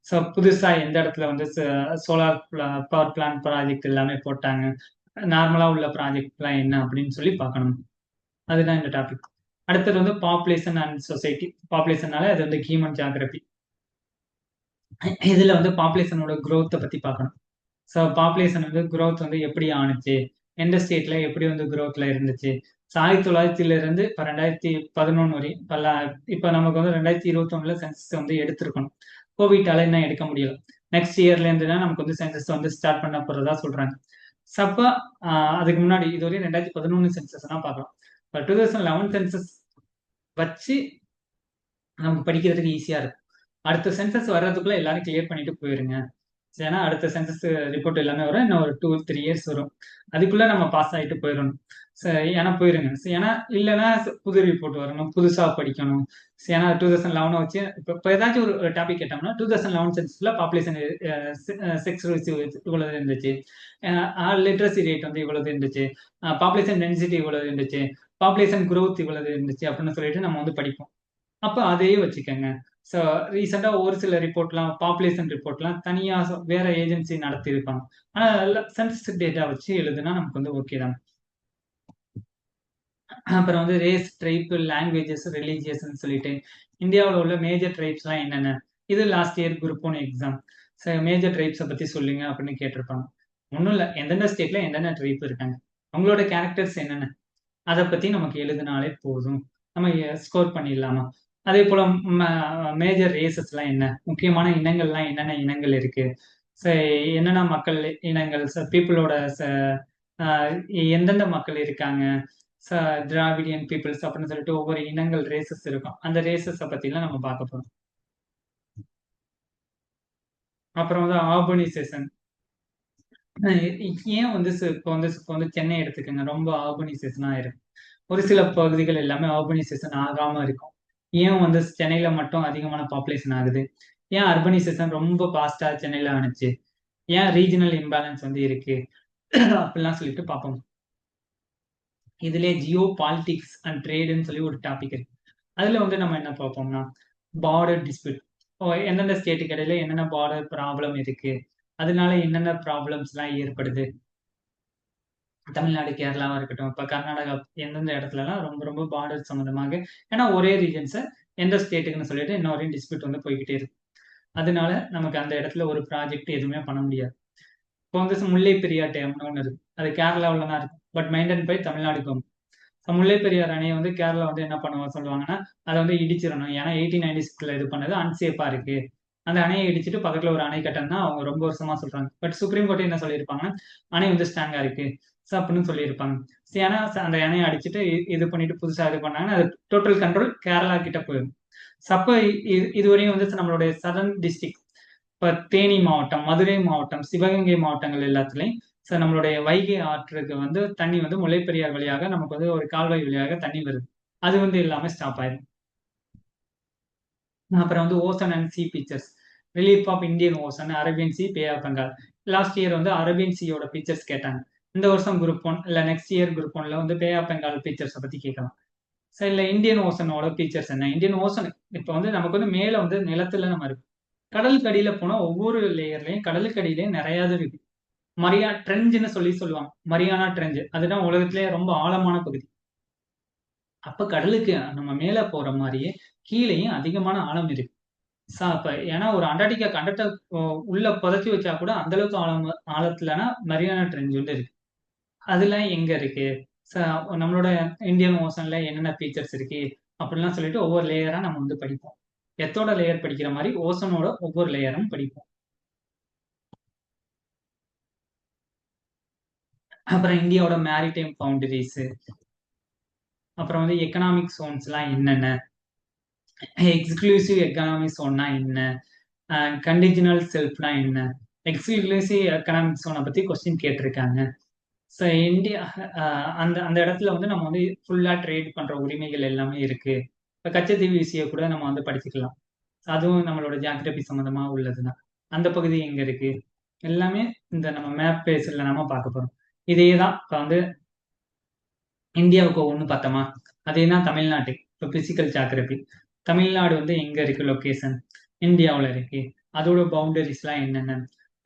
S1: ஸோ புதுசா எந்த இடத்துல வந்து சோலார் பவர் பிளான்ட் ப்ராஜெக்ட் எல்லாமே போட்டாங்க. நார்மலா உள்ள ப்ராஜெக்ட்லாம் என்ன அப்படின்னு சொல்லி பார்க்கணும். அதுதான் இந்த டாபிக். அடுத்தது வந்து பாப்புலேஷன் அண்ட் சொசைட்டி. பாப்புலேஷனால அது வந்து ஹியூமன் ஜியாகிரபி. இதுல வந்து பாப்புலேஷனோட growth பத்தி பார்க்கணும். ஸோ பாப்புலேஷன் வந்து growth வந்து எப்படி ஆணுச்சு, எந்த ஸ்டேட்ல எப்படி வந்து growthல இருந்துச்சு. ஸோ 1900 இருந்து இப்போ 2011 வரை இப்போ நமக்கு வந்து 2021 சென்சஸ் வந்து எடுத்திருக்கணும். கோவிட்டால இன்னும் எடுக்க முடியல. நெக்ஸ்ட் இயர்ல இருந்து தான் நமக்கு வந்து சென்சஸ் வந்து ஸ்டார்ட் பண்ண போறதா சொல்றாங்க. சப்ப அதுக்கு முன்னாடி இதுவரையும் 2011 சென்சஸ் தான் பார்க்கலாம். இப்போ 2011 சென்சஸ் வச்சு நமக்கு படிக்கிறதுக்கு ஈஸியா இருக்கும். அடுத்த சென்சஸ் வர்றதுக்குள்ள எல்லாரும் கிளியர் பண்ணிட்டு போயிருங்க. ஏன்னா அடுத்த சென்சஸ் ரிப்போர்ட் எல்லாமே வரும். இன்னும் ஒரு 2-3 இயர்ஸ் வரும். அதுக்குள்ள நம்ம பாஸ் ஆகிட்டு போயிடணும். ஏன்னா போயிருங்க. ஏன்னா இல்லைன்னா புது ரிப்போர்ட் வரணும், புதுசா படிக்கணும். ஏன்னா 2011 வச்சு இப்போ ஏதாச்சும் ஒரு டாபிக் கேட்டோம்னா 2011 சென்சஸ்ல பாப்புலேஷன் செக்ஸ் இவ்வளவு இருந்துச்சு, லிட்ரஸி ரேட் வந்து இவ்வளவு இருந்துச்சு, பாப்புலேஷன் டென்சிட்டி இவ்வளவு இருந்துச்சு, பாப்புலேஷன் growth இவ்வளவு இருந்துச்சு அப்படின்னு சொல்லிட்டு நம்ம வந்து படிப்போம். அப்ப அதையே வச்சுக்கோங்க. ஸோ ரீசெண்டா ஒரு சில ரிப்போர்ட்லாம் பாப்புலேஷன் ரிப்போர்ட்லாம் தனியா வேற ஏஜென்சி நடத்தியிருப்பாங்க. ஆனா சென்சஸ் டேட்டா வச்சு எழுதுனா நமக்கு வந்து ஓகே தான். அப்புறம் வந்து ரேஸ், ட்ரைப், லாங்குவேஜஸ், ரிலீஜியஸ்ன்னு சொல்லிட்டு இந்தியாவில் உள்ள மேஜர் ட்ரைப்ஸ்லாம் என்னென்ன? இது last year group 1 exam. So major ட்ரைப்ஸை பத்தி சொல்லுங்க அப்படின்னு கேட்டிருப்பாங்க. ஒன்றும் இல்லை, எந்தெந்த ஸ்டேட்ல எந்தெந்த ட்ரைப் இருக்காங்க, அவங்களோட கேரக்டர்ஸ் என்னென்ன, அதை பத்தி நமக்கு எழுதினாலே போதும். நம்ம ஸ்கோர் பண்ணிடலாமா? அதே போல மேஜர் ரேசஸ்லாம் என்ன, முக்கியமான இனங்கள்லாம் என்னென்ன இனங்கள் இருக்கு, So, என்னென்ன மக்கள் இனங்கள், பீப்புளோட எந்தெந்த மக்கள் இருக்காங்க, திராவிடியன் பீப்புள்ஸ் அப்படின்னு சொல்லிட்டு ஒவ்வொரு இனங்கள் ரேசஸ் இருக்கும். அந்த ரேசஸை பத்திலாம் நம்ம பார்க்க போறோம். அப்புறம் வந்து ஆர்பனைசேஷன். ஏன் வந்து இப்போ வந்து சென்னை எடுத்துக்கோங்க, ரொம்ப ஆர்பனைசேஷனா இருக்கு. ஒரு சில பகுதிகள் எல்லாமே ஆர்பனைசேஷன் ஆகாம இருக்கும். ஏன் வந்து சென்னையில மட்டும் அதிகமான பாப்புலேஷன் ஆகுது? ஏன் அர்பனைசேஷன் ரொம்ப ஃபாஸ்டா சென்னையில ஆனுச்சு? ஏன் ரீஜனல் இம்பேலன்ஸ் வந்து இருக்கு? அப்படிலாம் சொல்லிட்டு பார்ப்போம். இதுலயே ஜியோ பாலிடிக்ஸ் அண்ட் ட்ரேடுன்னு சொல்லி ஒரு டாபிக் இருக்கு. அதுல வந்து நம்ம என்ன பார்ப்போம்னா, பார்டர் டிஸ்பியூட். எந்தெந்த ஸ்டேட்டுக்கு இடையில என்னென்ன பார்டர் ப்ராப்ளம் இருக்கு, அதனால என்னென்ன ப்ராப்ளம்ஸ் எல்லாம் ஏற்படுது. தமிழ்நாடு, கேரளாவா இருக்கட்டும், இப்ப கர்நாடகா, எந்தெந்த இடத்துலலாம் ரொம்ப ரொம்ப பார்டர் சம்மந்தமாக, ஏன்னா ஒரே ரீஜன்ஸை எந்த ஸ்டேட்டுக்குன்னு சொல்லிட்டு இன்ன வரையும் டிஸ்பியூட் வந்து போய்கிட்டே இருக்கு. அதனால நமக்கு அந்த இடத்துல ஒரு ப்ராஜெக்ட் எதுவுமே பண்ண முடியாது. இப்போ வந்து முல்லை பெரியார் டேம்னு ஒன்று இருக்கு. அது கேரளாவில் தான் இருக்கு. But maintain by Tamil Nadu government. Mullai Periyar அணையை வந்து கேரளா வந்து என்ன பண்ணுவாங்க சொல்லுவாங்கன்னா, அதை வந்து இடிச்சிடணும். ஏன்னா 1896 இது பண்ணது அன்சேஃபா இருக்கு. அந்த அணையை இடிச்சிட்டு பக்கத்துல ஒரு அணை கட்டணும்னா அவங்க ரொம்ப வருஷமா சொல்றாங்க. பட் சுப்ரீம் கோர்ட் என்ன சொல்லியிருப்பாங்கன்னா, அணை வந்து ஸ்ட்ராங்கா இருக்கு அப்படின்னு சொல்லியிருப்பாங்க. ஏன்னா அந்த அணையை அடிச்சுட்டு இது பண்ணிட்டு புதுசா இது பண்ணாங்கன்னா அது டோட்டல் கண்ட்ரோல் கேரளா கிட்ட போயிடும். அப்ப இதுவரையும் வந்து நம்மளுடைய சதர்ன் டிஸ்ட்ரிக்ட், இப்ப தேனி மாவட்டம், மதுரை மாவட்டம், சிவகங்கை மாவட்டங்கள் எல்லாத்துலயும் நம்மளுடைய வைகை ஆற்றுக்கு வந்து தண்ணி வந்து முல்லைப்பெரியார் வழியாக நமக்கு வந்து ஒரு கால்வாய் வழியாக தண்ணி வருது. அது வந்து எல்லாமே ஸ்டாப் ஆயிடும். அப்புறம் வந்து ocean and sea pictures, relief of Indian ocean, Arabian sea, bay of Bengal. Last year வந்து அரேபியன் சியோட பிக்சர்ஸ் கேட்டாங்க. இந்த வருஷம் குரூப் 1 இல்ல நெக்ஸ்ட் இயர் குரூப் 1ல வந்து பே ஆஃப் பெங்கால் பிக்சர்ஸை பத்தி கேட்கலாம். சரி, இல்ல இந்தியன் ஓசனோட ஃபீச்சர்ஸ் என்ன? இந்தியன் ஓசன் இப்போ வந்து நமக்கு வந்து மேல வந்து நிலத்துல நம்ம இருக்கு. கடலுக்கு அடியில போனா ஒவ்வொரு லேயர்லயும் கடலுக்கு அடியிலயும் நிறைய இது இருக்கு. மரியா ட்ரெஞ்சுன்னு சொல்லி சொல்லுவாங்க. மரியானா ட்ரெஞ்சு அதுதான் உலகத்திலேயே ரொம்ப ஆழமான பகுதி. அப்ப கடலுக்கு நம்ம மேல போற மாதிரியே கீழேயும் அதிகமான ஆழம் இருக்கு. அப்ப ஏன்னா ஒரு அண்டார்டிகா கண்டத்தை உள்ள புதைச்சி வச்சா கூட அந்த அளவுக்கு ஆழத்துலனா மரியானா ட்ரெஞ்சு வந்து இருக்கு. அதெல்லாம் எங்க இருக்கு? நம்மளோட இந்தியன் ஓசன்ல என்னென்ன ஃபீச்சர்ஸ் இருக்கு அப்படிலாம் சொல்லிட்டு ஒவ்வொரு லேயரா நம்ம வந்து படிப்போம். எத்தோட லேயர் படிக்கிற மாதிரி ஓசனோட ஒவ்வொரு லேயரும் படிப்போம். அப்புறம் இந்தியாவோட மேரிடைம் பவுண்டரிஸ், அப்புறம் வந்து எக்கனாமிக் சோன்ஸ்லாம் என்னென்ன, எக்ஸ்க்ளூசிவ் எக்கனாமிக் சோன்னா என்ன, கண்டிஜினல் செல்ஃப்னா என்ன, எக்ஸ்க்ளூசிவ் எக்கனாமிக் சோனை பத்தி கொஸ்டின் கேட்டிருக்காங்க. ஸோ இந்தியா அந்த அந்த இடத்துல வந்து நம்ம வந்து ஃபுல்லா ட்ரேட் பண்ற உரிமைகள் எல்லாமே இருக்கு. இப்போ கச்சத்தீவு விஷயம் கூட நம்ம வந்து படிச்சுக்கலாம். அதுவும் நம்மளோட ஜியாகிரபி சம்மந்தமா உள்ளதுதான். அந்த பகுதி எங்க இருக்கு? எல்லாமே இந்த நம்ம மேப் பேஸ்ல நம்ம பார்க்க போறோம். இதே தான் இப்ப வந்து இந்தியாவுக்கு ஒண்ணு பார்த்தோமா? அதே தான் தமிழ்நாட்டு. இப்போ பிசிக்கல் ஜியாகிரபி. தமிழ்நாடு வந்து எங்க இருக்கு லொகேஷன்? இந்தியாவுல இருக்கு. அதோட பவுண்டரிஸ்லாம் என்னென்ன?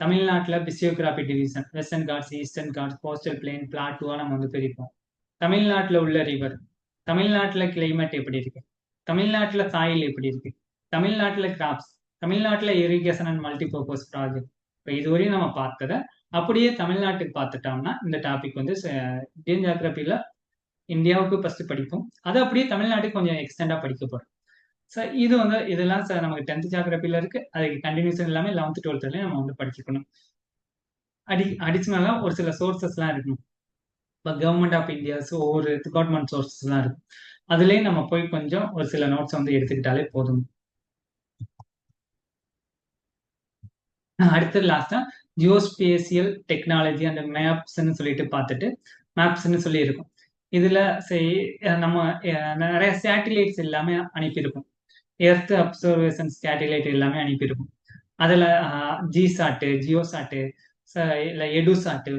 S1: தமிழ்நாட்டுல physiography division, western Ghats, eastern Ghats, coastal plain, பிளாட்டுவா நம்ம வந்து பிரிப்போம். தமிழ்நாட்டுல உள்ள ரிவர், தமிழ்நாட்டுல கிளைமேட் எப்படி இருக்கு, தமிழ்நாட்டுல சாயில் எப்படி இருக்கு, தமிழ்நாட்டுல கிராப்ஸ், தமிழ்நாட்டுல இரிகேஷன் அண்ட் மல்டிபர்பஸ் ப்ராஜெக்ட். இப்போ இதுவரையும் நம்ம பார்த்ததை அப்படியே தமிழ்நாட்டுக்கு பார்த்துட்டோம்னா இந்த டாபிக் வந்து இந்தியன் ஜியாகிரபில இந்தியாவுக்கு ஃபர்ஸ்ட் படிப்போம். அதை அப்படியே தமிழ்நாட்டுக்கு கொஞ்சம் எக்ஸ்டெண்டா படிக்க போறோம். சார் இது வந்து இதெல்லாம் சார் நமக்கு 10th ஜியாகிரபில இருக்கு. அதுக்கு கண்டினியூஷன் எல்லாமே 11th 12thலயும் நம்ம வந்து படிச்சுக்கணும். அடிச்சுனலா ஒரு சில சோர்சஸ்லாம் இருக்கும். இப்போ கவர்மெண்ட் ஆஃப் இந்தியாஸ் ஒவ்வொரு டிபார்ட்மெண்ட் சோர்சஸ்லாம் இருக்கும். அதுலயே நம்ம போய் கொஞ்சம் ஒரு சில நோட்ஸ் வந்து எடுத்துக்கிட்டாலே போதும். அடுத்து லாஸ்டா ஜியோஸ்பேசியல் டெக்னாலஜி அண்ட் மேப்ஸ்ன்னு சொல்லிட்டு பார்த்துட்டு மேப்ஸ்ன்னு சொல்லி இருக்கும். இதுல நம்ம நிறைய சேட்டிலைட்ஸ் எல்லாமே அனுப்பியிருக்கும். எர்த் அப்சர்வேஷன் சேட்டிலைட் எல்லாமே அனுப்பியிருக்கும். அதுல ஜிசாட்டு, ஜியோசாட்டு, இல்ல எடுசாட்டு,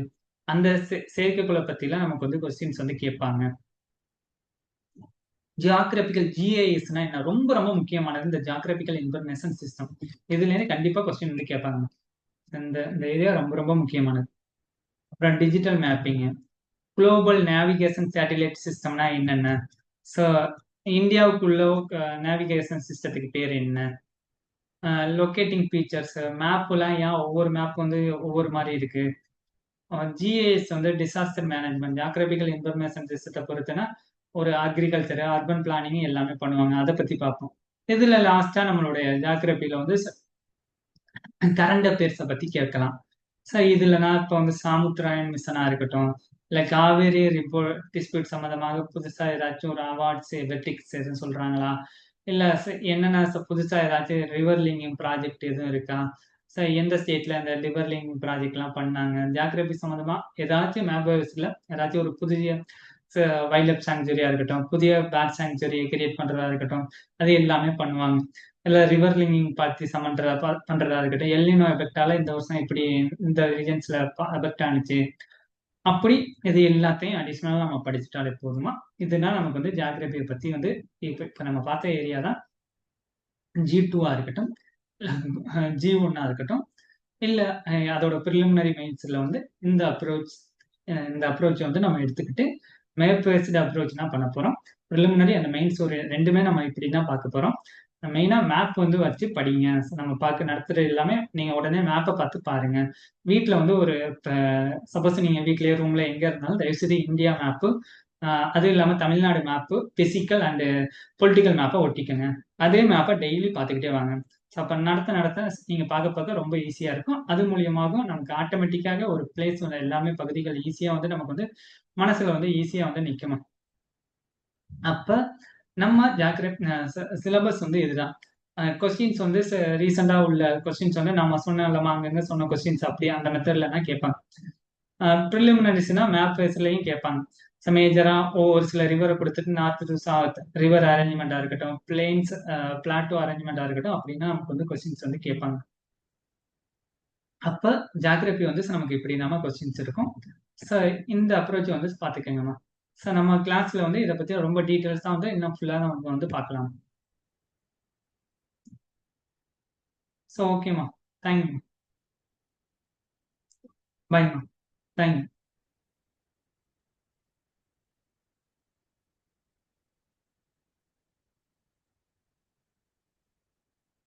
S1: அந்த செயற்கைக்கோளை பத்திலாம் நமக்கு வந்து கொஸ்டின்ஸ் வந்து கேட்பாங்க. ஜியாகிரபிக்கல் ஜிஐஎஸ்னா என்ன? ரொம்ப ரொம்ப முக்கியமானது இந்த ஜியாகிரபிக்கல் இன்ஃபர்மேஷன் சிஸ்டம். இதுல இருந்து கண்டிப்பா கொஸ்டின் வந்து கேட்பாங்க. இந்த இந்த ஏரியா ரொம்ப ரொம்ப முக்கியமானது. அப்புறம் digital mapping, global navigation satellite சிஸ்டம்னா என்னென்ன? ஸோ இந்தியாவுக்குள்ள நேவிகேஷன் சிஸ்டத்துக்கு பேர் என்ன? லொக்கேட்டிங் ஃபீச்சர்ஸ், மேப்லாம் ஏன் ஒவ்வொரு மேப் வந்து ஒவ்வொரு மாதிரி இருக்கு? ஜிஏஎஸ் வந்து டிசாஸ்டர் மேனேஜ்மெண்ட், ஜியாகிரபிக்கல் இன்ஃபர்மேஷன் சிஸ்டத்தை பொறுத்துனா ஒரு அக்ரிகல்ச்சர், அர்பன் பிளானிங் எல்லாமே பண்ணுவாங்க. அதை பத்தி பார்ப்போம். இதுல லாஸ்டா நம்மளுடைய ஜியாகிரபில வந்து கரண்ட் அஃபேர்ஸை பத்தி கேட்கலாம். சார் இதுல நான் இப்போ வந்து சாமுத்திராயன் மிஷனா இருக்கட்டும், இல்ல காவேரி ரிப்போர்ட் டிஸ்பியூட் சம்பந்தமாக புதுசா ஏதாச்சும் ஒரு அவார்ட்ஸ் வெட்டிக்ஸ் எதுவும் சொல்றாங்களா, இல்ல என்னென்ன புதுசா ஏதாச்சும் ரிவர் லிங்கிங் ப்ராஜெக்ட் எதுவும் இருக்கா, சார் எந்த ஸ்டேட்ல அந்த ரிவர் லிங்கிங் ப்ராஜெக்ட் எல்லாம் பண்ணாங்க, ஜியாகிரபி சம்பந்தமா ஏதாச்சும் மேப்ஸ்ல ஏதாச்சும் ஒரு புதிய வைல்ட் லைஃப் சாங்சுரியா இருக்கட்டும், புதிய பேர்ட் சாங்சுரி கிரியேட் பண்றதா இருக்கட்டும், அது எல்லாமே பண்ணுவாங்க. இல்ல ரிவர் லிங்கிங் பார்த்து பண்றதா இருக்கட்டும், எல்னினோ எஃபெக்டால இந்த வருஷம் இப்படி இந்த ரீஜன்ஸ்ல எஃபெக்ட் ஆனிச்சு, அப்படி இது எல்லாத்தையும் அடிஷ்னலா நம்ம படிச்சுட்டாலே போதுமா. இதுதான் நமக்கு வந்து ஜியாகிரபியை பத்தி வந்து இப்ப நம்ம பார்த்த ஏரியா தான் G2 இருக்கட்டும், G1 இருக்கட்டும், இல்ல அதோட ப்ரிலிமினரி மெயின்ஸ்ல வந்து இந்த அப்ரோச் இந்த அப்ரோச் வந்து நம்ம எடுத்துக்கிட்டு மேப் பேஸ்டு அப்ரோச் தான் பண்ண போறோம். ப்ரிலிமினரி அந்த மெயின்ஸ் ஒரு ரெண்டுமே நம்ம இப்படி தான் பார்க்க போறோம். மெயினா மேப் வந்து வச்சு படிங்க. நம்ம பார்க்க நடத்துறது எல்லாமே நீங்க உடனே மேப்பை பார்த்து பாருங்க. வீட்டில் வந்து ஒரு சப்போஸ் நீங்க வீட்லயே ரூம்ல எங்க இருந்தாலும் தயவுசெய்து இந்தியா மேப்பு, அதுவும் இல்லாம Tamil Nadu map, physical and political மேப்பை ஒட்டிக்கோங்க. அதே மேப்பை டெய்லி பார்த்துக்கிட்டே வாங்க. ஸோ அப்போ நடத்த நடத்த நீங்க பார்க்க பார்க்க ரொம்ப ஈஸியா இருக்கும். அது மூலியமாகவும் நமக்கு ஆட்டோமேட்டிக்காக ஒரு பிளேஸ் வந்து எல்லாமே பகுதிகள் ஈஸியா வந்து நமக்கு வந்து மனசுல வந்து ஈஸியா வந்து நிக்குமா. அப்ப நம்ம சிலபஸ் வந்து இதுதான். கொஸ்டின்ஸ் வந்து ரீசெண்டா உள்ள கொஸ்டின்ஸ் வந்து நம்ம சொன்னோம்லமா அங்கங்க சொன்ன கொஸ்டின்ஸ் அப்படியே அந்த மெத்தட்ல தான் கேட்பாங்க. ப்ரிலிமினரிஸ்னா மேப் பேஸ்லயும் கேட்பாங்க. மேஜரா ஒரு சில ரிவரை கொடுத்துட்டு நார்த் டு சவுத் ரிவர் அரேஞ்ச்மெண்டா இருக்கட்டும், பிளெயின்ஸ் பிளாட்டோ அரேஞ்ச்மெண்டா இருக்கட்டும், அப்படின்னா நமக்கு வந்து கொஸ்டின்ஸ் வந்து கேட்பாங்க. அப்ப ஜியாகிரபி வந்து நமக்கு இப்படி நம்ம கொஸ்டின்ஸ் இருக்கும். ஸோ இந்த அப்ரோச் வந்து பார்த்துக்கோங்கம்மா. ஸோ நம்ம கிளாஸ்ல வந்து இதை பத்தி ரொம்ப டீட்டெயில்ஸ் தான் வந்து இன்னும் ஃபுல்லா நம்ம வந்து பார்க்கலாம். ஸோ ஓகேம்மா. தேங்க்யூ. பாய்மா. தேங்க்யூ.